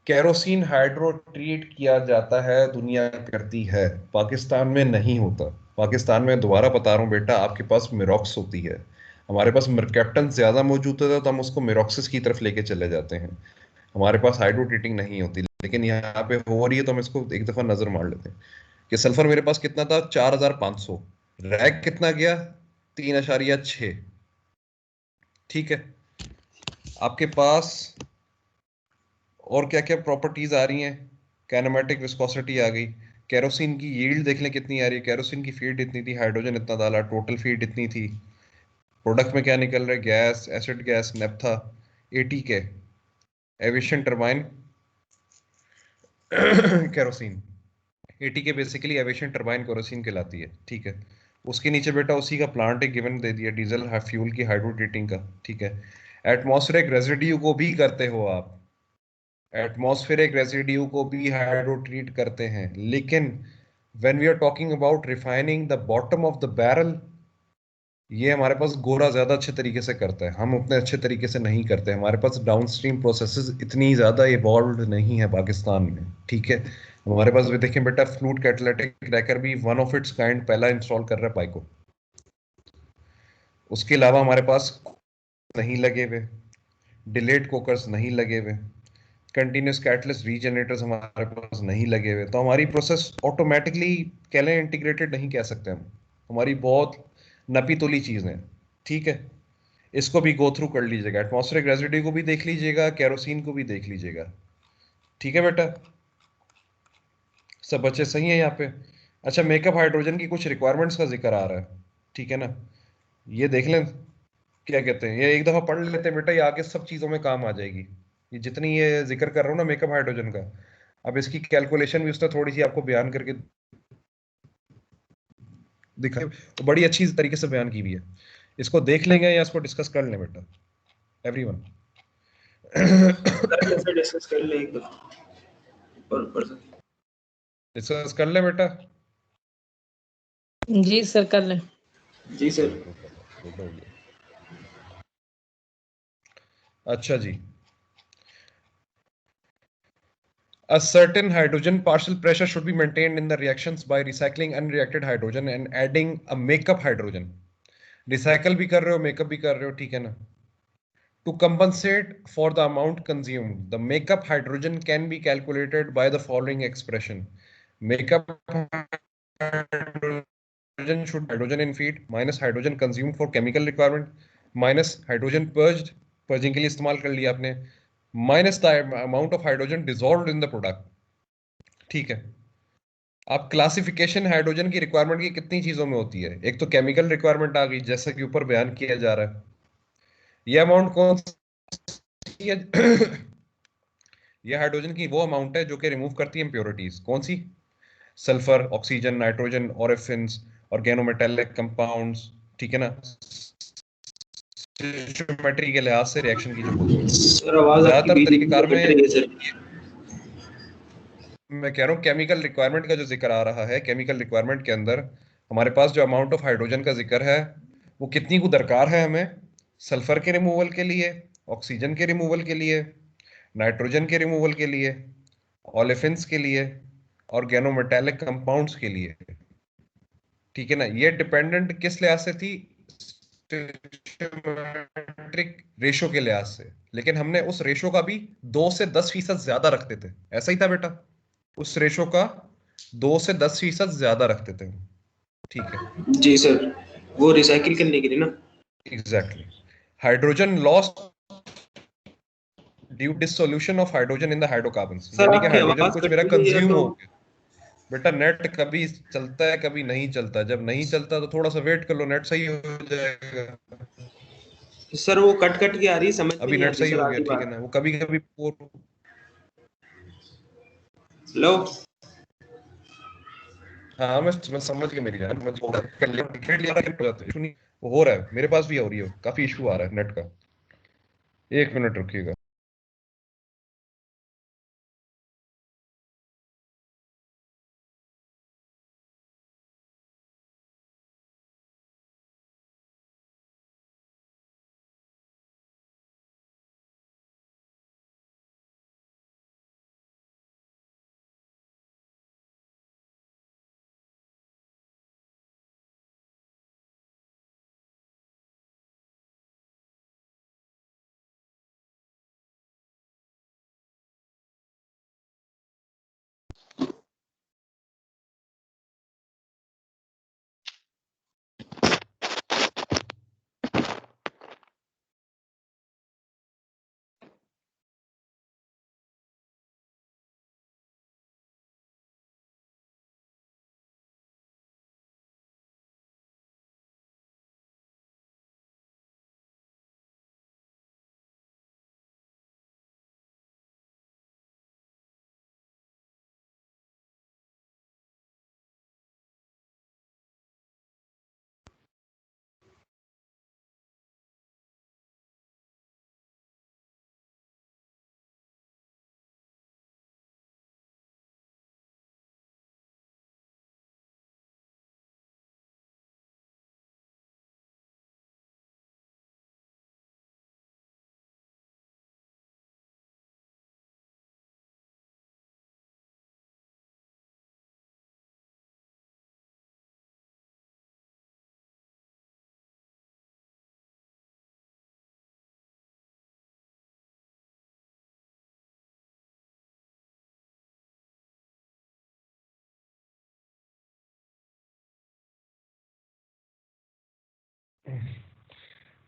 केरोसिन हाइड्रो ट्रीट किया जाता है, दुनिया करती है, पाकिस्तान में नहीं होता। पाकिस्तान में, दोबारा बता रहा हूँ बेटा, आपके पास मिरोक्स होती है, हमारे पास मिरकैप्टन ज्यादा मौजूद होता है तो हम उसको मिरोक्सिस की तरफ लेके चले जाते हैं, हमारे पास हाइड्रो ट्रीटिंग नहीं होती। लेकिन यहाँ पे हो रही है तो हम इसको एक दफा नजर मार लेते हैं कि सल्फर मेरे पास कितना था, 4500, रैग कितना गया, 3.6, ठीक है। आपके पास और क्या क्या प्रॉपर्टीज आ रही हैं, कैनेमेटिक विस्कोसिटी आ गई, केरोसिन की यील्ड देख लें कितनी आ रही है, केरोसिन की फीड इतनी थी, हाइड्रोजन इतना डाला, टोटल फीड इतनी थी, प्रोडक्ट में क्या निकल रहा है, gas, acid gas, naphtha, ATK, aviation turbine, kerosene. ATK basically aviation turbine kerosene कहलाती है, ठीक है। उसके नीचे बेटा उसी का प्लांट एक गिवन दे दिया, डीजल फ्यूल की हाइड्रोट्रीटिंग का, ठीक है। एटमॉस्फेरिक रेजिड्यू को भी करते हो आप, एटमॉस्फेरिक रेसिड्यू को भी हाइड्रो ट्रीट करते हैं, लेकिन when we are talking about refining the bottom of the barrel, ये हमारे पास गोरा ज्यादा अच्छे तरीके से करता है, हम उतने अच्छे तरीके से नहीं करते, हमारे पास डाउनस्ट्रीम प्रोसेसेस इतनी ज्यादा इवॉल्व नहीं है पाकिस्तान में, ठीक है। हमारे पास भी देखें बेटा, फ्लूट कैटालिटिक क्रैकर भी वन ऑफ इट्स काइंड पहला इंस्टॉल कर रहा है पाइको, उसके अलावा हमारे पास नहीं लगे हुए, डिलेड कोकर्स नहीं लगे हुए, कंटिन्यूस कैटलिस्ट रीजनरेटर्स हमारे पास नहीं लगे हुए, तो हमारी प्रोसेस ऑटोमेटिकली कह लें इंटीग्रेटेड नहीं कह सकते हम, हमारी बहुत नपी तुली चीज़ है, ठीक है। इसको भी गो थ्रू कर लीजिएगा, एटमॉस्फेरिक रेजिड्यू को भी देख लीजिएगा, केरोसिन को भी देख लीजिएगा, ठीक है बेटा। सब बच्चे सही हैं यहाँ पे? अच्छा, मेकअप हाइड्रोजन की कुछ रिक्वायरमेंट्स का जिक्र आ रहा है, ठीक है ना, ये देख लें क्या कहते हैं, ये एक दफा पढ़ लेते हैं बेटा, ये आगे सब चीजों में काम आ जाएगी, ये जितनी ये जिक्र कर रहा हूँ ना मेकअप हाइड्रोजन का, अब इसकी कैलकुलेशन भी उसने थोड़ी सी आपको बयान करके दिखा, तो बड़ी अच्छी तरीके से बयान की हुई है, इसको देख लेंगे या इसको डिस्कस कर लें बेटा एवरीवन? करंट अफेयर डिस्कस कर ले एक दफा और डिस्कस कर ले बेटा। जी सर कर लें। जी सर। गुड हो गया। अच्छा जी, a certain hydrogen partial pressure should be maintained in the reactions by recycling unreacted hydrogen and adding a makeup hydrogen. Recycle भी कर रहे हो, makeup भी कर रहे हो, ठीक है ना। To compensate for the amount consumed, the makeup hydrogen can be calculated by the following expression. Makeup hydrogen should hydrogen in feed minus hydrogen consumed for chemical requirement minus hydrogen purged, purging के लिए इस्तेमाल कर लिया आपने, minus the amount of hydrogen dissolved in the product, ठीक है। आप classification hydrogen की रिक्वायरमेंट की कितनी चीजों में होती है, एक तो केमिकल रिक्वायरमेंट आ गई जैसा कि ऊपर बयान किया जा रहा है, ये अमाउंट कौन सी है? ये हाइड्रोजन की वो अमाउंट है जो कि रिमूव करती है इम्प्योरिटीज, कौन सी? Sulphur, oxygen, nitrogen, olefins, organometallic compounds, ठीक है ना, स्टोइचियोमेट्री के लिहाज से रिएक्शन की जो बोलते हैं, सर आवाज आपकी ज्यादातर बीच में तरीकेकार कट रही है सर। मैं कह रहा हूँ केमिकल रिक्वायरमेंट का जो जिक्र आ रहा है, केमिकल रिक्वायरमेंट के अंदर हमारे पास जो अमाउंट ऑफ हाइड्रोजन का जिक्र है वो कितनी को दरकार है हमें सल्फर के रिमूवल के लिए, ऑक्सीजन के रिमूवल के लिए, नाइट्रोजन के रिमूवल के लिए, ओलेफिन्स के लिए और गैनोमेटालिक कंपाउंड्स के लिए। ठीक है ना, ये डिपेंडेंट किस लिहाज से थी, स्टोइचियोमेट्रिक रेशो के लिहाज से, लेकिन हमने उस रेशो का भी 2 से 10% ज्यादा रखते थे। ऐसा ही था बेटा, उस रेशो का 2 से 10% ज्यादा रखते थे। ठीक है जी सर, वो रिसाइकिल करने के लिए ना। Exactly. Hydrogen loss due dissolution of hydrogen in the hydrocarbons, sir यानी कि आपकी हाइड्रोजन आवाज कुछ कट मेरा रही है कंज्यूम तो। हो गया। बेटा नेट कभी चलता है कभी नहीं चलता, जब नहीं चलता तो थोड़ा सा वेट कर लो, नेट सही हो जाएगा। सर वो कट कट के आ रही है, समझ में अभी नहीं नेट आती सही सर हो गया, आधी ठीक है बात। ना, वो कभी कभी लो। हाँ मैं समझ गया मेरी जान, मैं कर लिया टिकट लिया था, हो जाता है इशू नहीं, वो हो रहा है, मेरे पास भी हो रही है, काफी इशू आ रहा है नेट का। 1 मिनट रुकिएगा।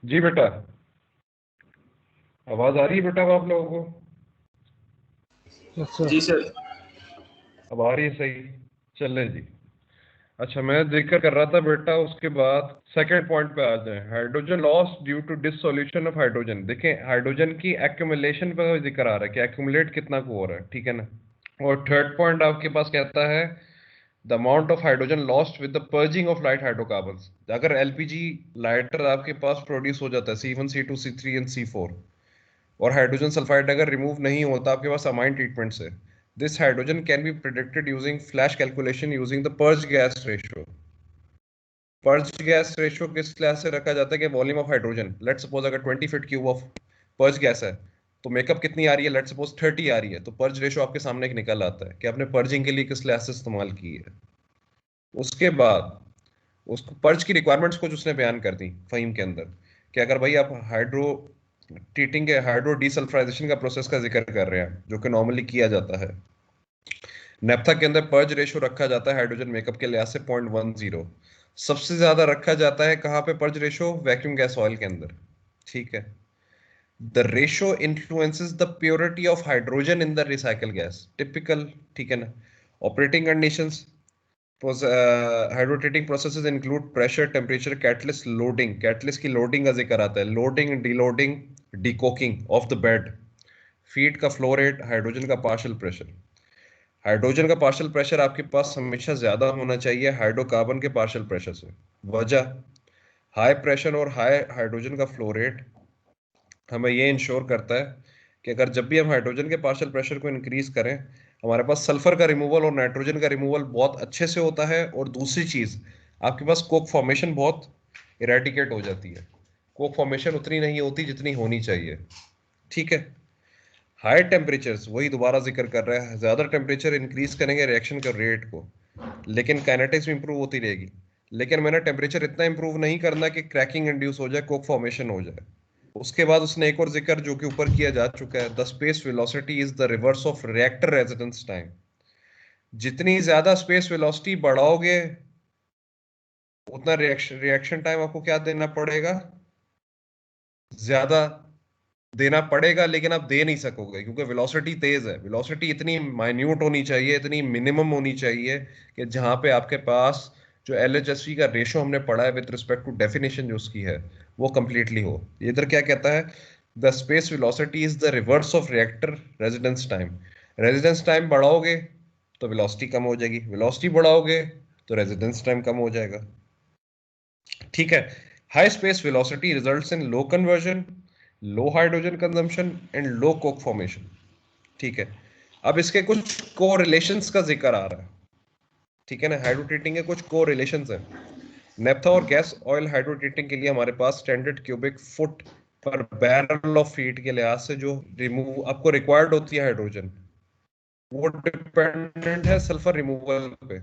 जी बेटा, आवाज आ रही है बेटा अब आप लोगों को? अच्छा जी सर। अब आ रही है सही? चले जी। अच्छा मैं जिक्र कर रहा था बेटा, उसके बाद सेकंड पॉइंट पे आ जाए, hydrogen loss due to dissolution of hydrogen. देखें हाइड्रोजन की एक्यूमुलेशन पर जिक्र आ रहा है कि एक्यूमुलेट कितना को हो रहा है, ठीक है ना। और थर्ड पॉइंट आपके पास कहता है the amount of hydrogen lost with the purging of light hydrocarbons. अगर एलपीजी लाइटर आपके पास प्रोड्यूस हो जाता है C1 C2 C3 and C4, और हाइड्रोजन सल्फाइड अगर रिमूव नहीं होता आपके पास अमाइन ट्रीटमेंट से, this hydrogen can be predicted using flash calculation using the purge gas ratio. Purge gas ratio किस लिहाज से रखा जाता है कि volume of hydrogen, let suppose अगर 20 feet cube of purge gas है तो मेकअप कितनी आ रही है, लेट सपोज 30 आ रही है, तो पर्ज रेशियो आपके सामने एक निकल आता है कि आपने पर्जिंग के लिए किस लिहाज से इस्तेमाल की है। उसके बाद उसको पर्ज की रिक्वायरमेंट्स कुछ उसने बयान कर दी फहीम के अंदर कि अगर भाई आप हाइड्रो ट्रीटिंग के हाइड्रो डीसल्फराइजेशन का प्रोसेस का जिक्र कर रहे हैं जो कि नॉर्मली किया जाता है, नेप्था के अंदर पर्ज रेशो रखा जाता है हाइड्रोजन मेकअप के लिहाज से 0.10। सबसे ज्यादा रखा जाता है कहाँ पे purge ratio, vacuum gas oil के अंदर। ठीक है, the ratio influences the purity of hydrogen in the recycle gas typical. ठीक है ना, operating conditions hydrotreating processes include pressure, temperature, catalyst, loading. Catalyst की लोडिंग का जिक्र आता है, loading, deloading, decoking of the bed, feed का फ्लो रेट, हाइड्रोजन का पार्शियल प्रेशर। हाइड्रोजन का पार्शियल प्रेशर आपके पास हमेशा ज्यादा होना चाहिए हाइड्रोकार्बन के पार्शियल प्रेशर से। वजह, हाई प्रेशर और हाई हाइड्रोजन का फ्लो रेट हमें ये इंश्योर करता है कि अगर जब भी हम हाइड्रोजन के पार्शियल प्रेशर को इंक्रीज करें, हमारे पास सल्फर का रिमूवल और नाइट्रोजन का रिमूवल बहुत अच्छे से होता है। और दूसरी चीज, आपके पास कोक फॉर्मेशन बहुत इरेडिकेट हो जाती है। कोक फॉर्मेशन उतनी नहीं होती जितनी होनी चाहिए, ठीक है। हाई टेम्परेचर्स, वही दोबारा जिक्र कर रहे हैं, ज्यादा टेम्परेचर इंक्रीज करेंगे रिएक्शन का रेट को, लेकिन काइनेटिक्स भी इंप्रूव होती रहेगी। लेकिन मैंने टेम्परेचर इतना इंप्रूव नहीं करना कि क्रैकिंग इंड्यूस हो जाए, कोक फॉर्मेशन हो जाए। उसके बाद उसने एक और जिक्र जो कि ऊपर किया जा चुका है, the space velocity is the reverse of reactor residence time. जितनी ज्यादा स्पेस वेलोसिटी बढ़ाओगे उतना रिएक्शन रिएक्शन टाइम आपको क्या देना पड़ेगा, ज्यादा देना पड़ेगा। लेकिन आप दे नहीं सकोगे क्योंकि वेलोसिटी तेज है। वेलोसिटी इतनी माइन्यूट होनी चाहिए, इतनी मिनिमम होनी चाहिए कि जहां पे आपके पास जो LHSV का रेशो हमने पढ़ा है विद रिस्पेक्ट टू डेफिनेशन जो उसकी है वो कंप्लीटली हो। ये इधर क्या कहता है, the space velocity is the reverse of reactor residence time. Residence time बढ़ाओगे तो वेलोसिटी कम हो जाएगी, वेलोसिटी बढ़ाओगे तो रेजिडेंस टाइम कम हो जाएगा, ठीक है। High space velocity results in low conversion, low hydrogen consumption and low Coke formation, ठीक है। अब इसके कुछ कोरिलेशंस का जिक्र आ रहा है, ठीक है ना। हाइड्रोट्रीटिंग के कुछ कोरिलेशंस हैं। नेप्था और गैस ऑयल हाइड्रोट्रीटिंग के लिए हमारे पास standard cubic foot per barrel of feed के लिहाज से जो रिमूव आपको रिक्वायर्ड होती है हाइड्रोजन, वो डिपेंडेंट है सल्फर रिमूवल पे।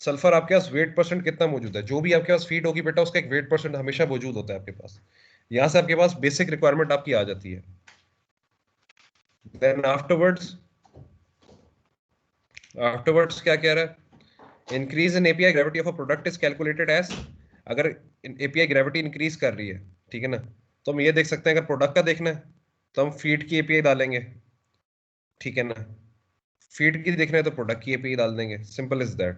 सल्फर आपके पास वेट परसेंट कितना मौजूद है, जो भी आपके पास फीड होगी बेटा उसका एक वेट परसेंट हमेशा मौजूद होता है आपके पास। यहां से आपके पास बेसिक रिक्वायरमेंट आपकी आ जाती है। देन आफ्टरवर्ड्स क्या कह रहा है, increase in API gravity of a product is calculated as, अगर एपीआई ग्रेविटी इंक्रीज कर रही है, ठीक है ना, तो हम ये देख सकते हैं अगर प्रोडक्ट का देखना है तो हम फीड की एपीआई डालेंगे, ठीक है ना। फीड की देखना है तो प्रोडक्ट की एपीआई डाल देंगे, simple is that.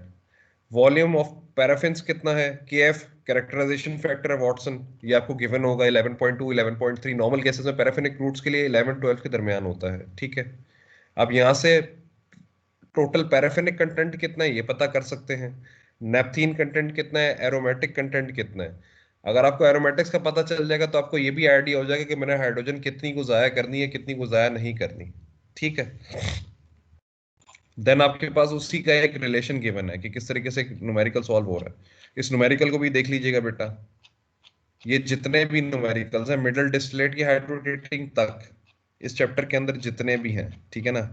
Volume of paraffins कितना है, केएफ कैरेक्टराइजेशन फैक्टर है वाटसन, ये आपको गिवन होगा 11.2 11.3। नॉर्मल केसेस में पैराफिनिक रूट्स के लिए 11 12 के दरमियान होता है, ठीक है। अब यहाँ से टोटल पैराफिनिक कंटेंट कितना है ये पता कर सकते हैं, नेपथीन कंटेंट कितना है, एरोमेटिक कंटेंट कितना है। अगर आपको एरोमेटिक्स का पता चल जाएगा तो आपको ये भी आइडिया हो जाएगा कि मैंने हाइड्रोजन कितनी को जाया करनी है, कितनी को जाया नहीं करनी, ठीक है। देन आपके पास उसी का एक रिलेशन गिवन है कि किस तरीके से न्यूमेरिकल सॉल्व हो रहा है। इस न्यूमेरिकल को भी देख लीजिएगा बेटा, ये जितने भी न्यूमेरिकल्स हैं मिडिल डिस्टिलेट की हाइड्रोटेटिंग तक इस चैप्टर के अंदर जितने भी हैं, ठीक है ना,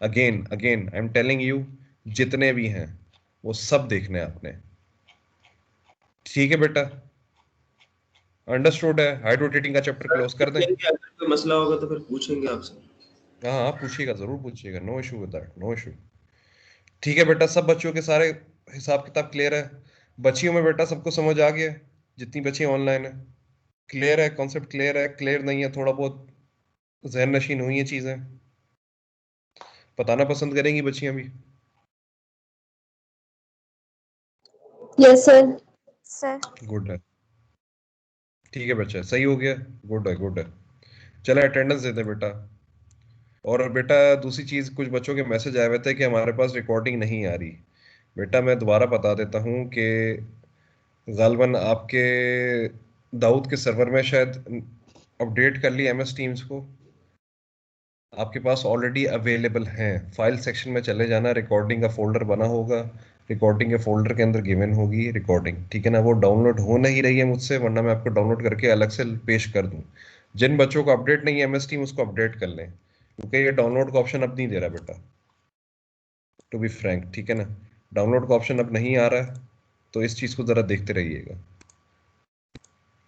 again again I am telling you, जितने भी हैं वो सब देखने हैं आपने, ठीक है बेटा। अंडरस्टूड है, हाइड्रोटेटिंग का चैप्टर क्लोज कर दें। अगर कोई मसला होगा तो फिर पूछेंगे आपसे। हाँ हाँ पूछिएगा, जरूर पूछिएगा, no issue with that, no issue. ठीक है बेटा, सब बच्चों के सारे हिसाब किताब क्लियर है। बच्चियों में बेटा सबको समझ आ गया, जितनी बच्ची ऑनलाइन है क्लियर है, कॉन्सेप्ट क्लियर है, क्लियर नहीं है थोड़ा बहुत जहन नशीन हुई है चीजें, बताना पसंद करेंगी बच्चियां भी। Yes sir. सर गुड है, ठीक है बच्चा, सही हो गया, गुड है गुड है। चलो अटेंडेंस दे दे बेटा। और बेटा दूसरी चीज, कुछ बच्चों के मैसेज आए हुए थे कि हमारे पास रिकॉर्डिंग नहीं आ रही। बेटा मैं दोबारा बता देता हूँ कि गालबन आपके दाऊद के सर्वर में शायद अपडेट कर ली MS टीम्स को, आपके पास ऑलरेडी अवेलेबल हैं। फाइल सेक्शन में चले जाना, रिकॉर्डिंग का फोल्डर बना होगा, रिकॉर्डिंग के फोल्डर के अंदर गिवन होगी रिकॉर्डिंग, ठीक है ना। वो डाउनलोड हो नहीं रही है मुझसे, वरना मैं आपको डाउनलोड करके अलग से पेश कर दूं। जिन बच्चों को अपडेट नहीं है MS टीम उसको अपडेट कर लें, क्योंकि ये डाउनलोड का ऑप्शन अब नहीं दे रहा बेटा, टू बी फ्रैंक, ठीक है ना। डाउनलोड का ऑप्शन अब नहीं आ रहा है, तो इस चीज़ को ज़रा देखते रहिएगा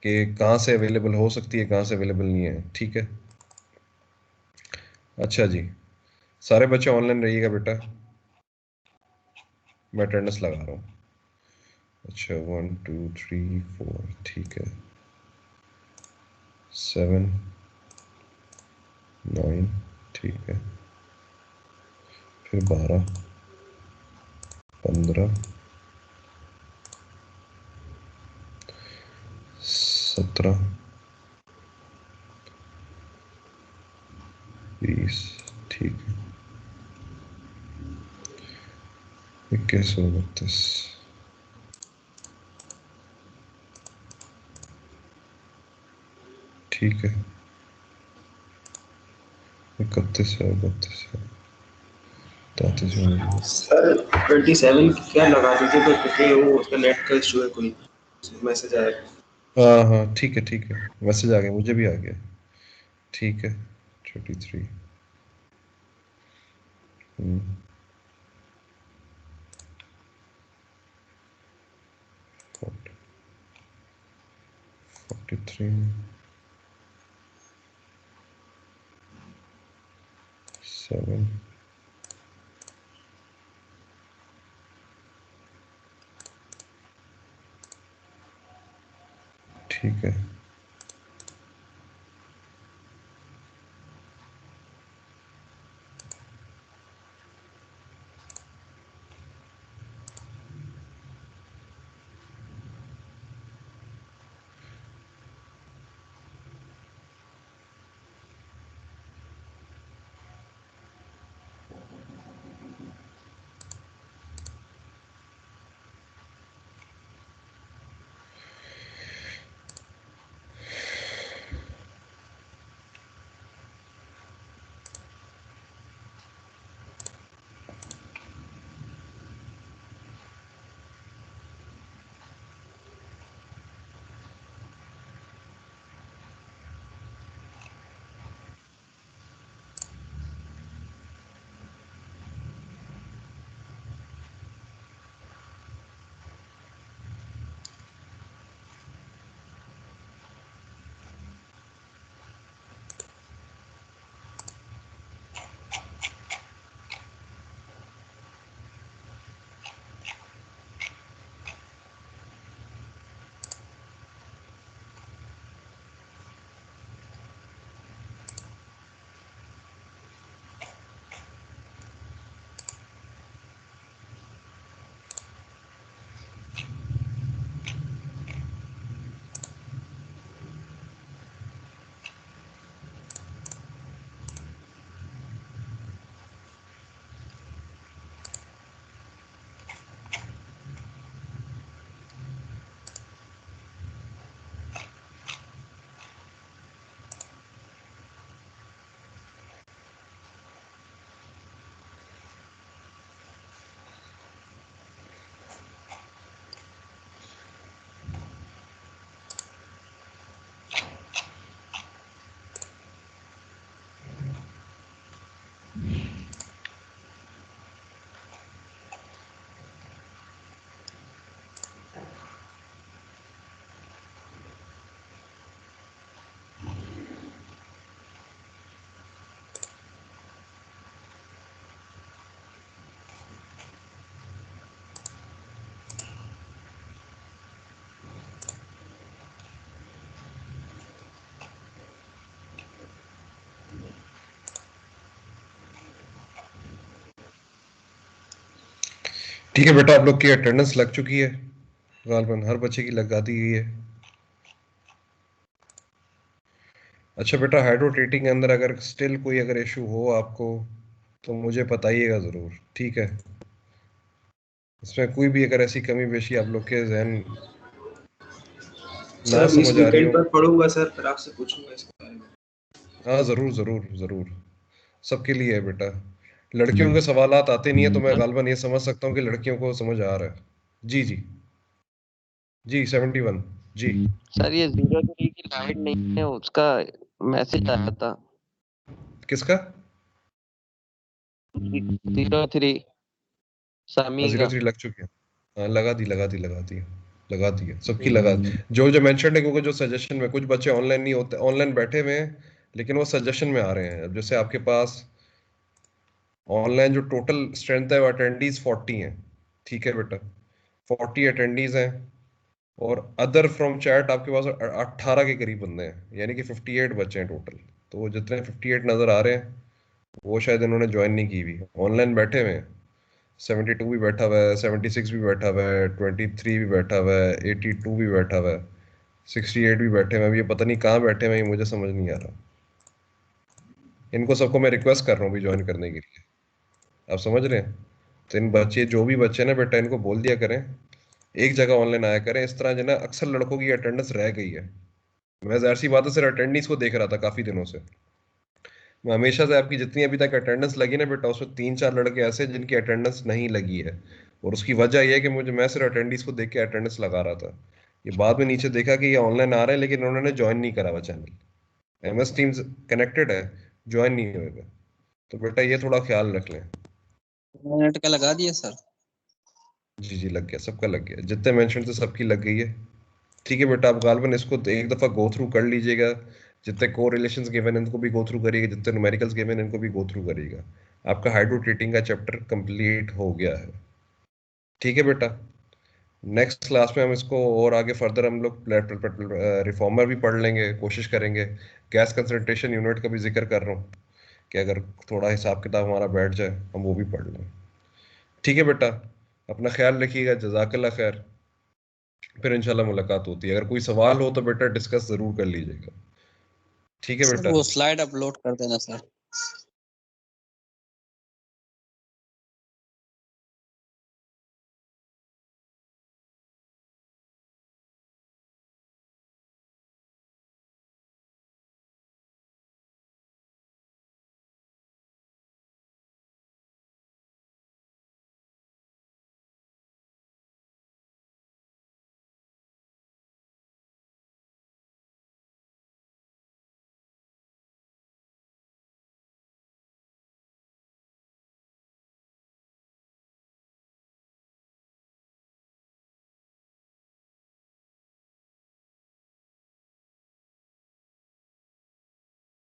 कि कहाँ से अवेलेबल हो सकती है, कहाँ से अवेलेबल नहीं है, ठीक है। अच्छा जी, सारे बच्चे ऑनलाइन रहिएगा बेटा, मैं अटेंडेंस लगा रहा हूँ। अच्छा 1 2 3 4, ठीक है, 7 9, ठीक है, फिर 12 15 17 20, ठीक है, 21 29, ठीक है, 31 है 32 है, तो जो सर 27 क्या लगा दीजिए तो, क्योंकि वो उसका नेट का इशू है, कोई मैसेज आया। हाँ हाँ ठीक है, मैसेज आ गया, मुझे भी आ गया। ठीक है 33 43 7 ठीक है। ठीक है बेटा, आप लोग की अटेंडेंस लग चुकी है, गालबन हर बच्चे की लगा दी गई है। अच्छा बेटा, हाइड्रोटेटिंग के अंदर अगर स्टिल कोई अगर इशू हो आपको तो मुझे बताइएगा ज़रूर, ठीक है। इसमें कोई भी अगर ऐसी कमी पेशी आप लोग के जहन ना सर इस समझ आ रही वीकेंड हो, पर पढ़ूंगा सर, फिर आपसे पूछूंगा इसके बारे में। हाँ ज़रूर ज़रूर ज़रूर, सबके लिए है बेटा। लड़कियों के सवालात आते नहीं है तो मैं गालबन ये समझ सकता हूँ कि लड़कियों को समझ आ रहा है। जी जी जी 71 जी। सर ये 03 की लाइट नहीं है, उसका मैसेज आया था। किसका? 03 समी का। 03 लग चुके हैं, हाँ लगा दी है, सबकी लगा दी। जो जो मेंशन है, क्योंकि जो सजेशन में कुछ बच्चे ऑनलाइन नहीं होते, ऑनलाइन बैठे हुए हैं लेकिन वो सजेशन में आ रहे हैं। अब जैसे आपके पास ऑनलाइन जो टोटल स्ट्रेंथ है वो अटेंडीज 40 हैं, ठीक है बेटा, 40 अटेंडीज हैं, और अदर फ्रॉम चैट आपके पास 18 के करीब बंदे हैं, यानी कि 58 बच्चे हैं टोटल। तो वो जितने 58 नजर आ रहे हैं वो शायद इन्होंने ज्वाइन नहीं की हुई, ऑनलाइन बैठे हुए हैं। 72 भी बैठा हुआ है, 76 भी बैठा हुआ है, 23 भी बैठा हुआ है, 82 भी बैठा हुआ है, 68 भी बैठे हुए हैं। अब ये पता नहीं कहाँ बैठे हुए हैं, ये मुझे समझ नहीं आ रहा। इनको सबको मैं रिक्वेस्ट कर रहा हूँ भी ज्वाइन करने के लिए, आप समझ रहे हैं। तो इन बच्चे, जो भी बच्चे ना बेटा, इनको बोल दिया करें एक जगह ऑनलाइन आया करें। इस तरह जो ना अक्सर लड़कों की अटेंडेंस रह गई है। मैं जाहिर सी बात है सिर्फ अटेंडेंस को देख रहा था काफ़ी दिनों से, मैं हमेशा से आपकी जितनी अभी तक अटेंडेंस लगी ना बेटा, उसमें 3-4 लड़के ऐसे हैं जिनकी अटेंडेंस नहीं लगी है, और उसकी वजह यह है कि मैं सिर्फ अटेंडीज को देख के अटेंडेंस लगा रहा था। ये बाद में नीचे देखा कि ये ऑनलाइन आ रहे हैं, लेकिन उन्होंने ज्वाइन नहीं करा हुआ चैनल। MS टीम्स कनेक्टेड है, ज्वाइन नहीं होएगा। तो बेटा ये थोड़ा ख्याल रख लें। मिनट का लगा दिया सर। जी जी लग गया, सबका लग गया, जितने मेंशन थे सबकी लग गई है। ठीक है बेटा, आप गालबन इसको एक दफ़ा गो थ्रू कर लीजिएगा, जितने को रिलेशंस गिवन इनको भी गो थ्रू करिएगा, जितने न्यूमेरिकल्स गिवन इनको भी गो थ्रू करिएगा। आपका हाइड्रोट्रेटिंग का चैप्टर कंप्लीट हो गया है। ठीक है बेटा, नेक्स्ट क्लास में हम इसको और आगे फर्दर हम लोग रिफॉर्मर भी पढ़ लेंगे, कोशिश करेंगे। गैस कंसंट्रेशन यूनिट का भी जिक्र कर रहा हूँ कि अगर थोड़ा हिसाब किताब हमारा बैठ जाए हम वो भी पढ़ लें। ठीक है बेटा, अपना ख्याल रखिएगा, जज़ाकल्लाह खैर। फिर इंशाल्लाह मुलाकात होती है। अगर कोई सवाल हो तो बेटा डिस्कस ज़रूर कर लीजिएगा। ठीक है सर बेटा। वो स्लाइड अपलोड कर देना सर।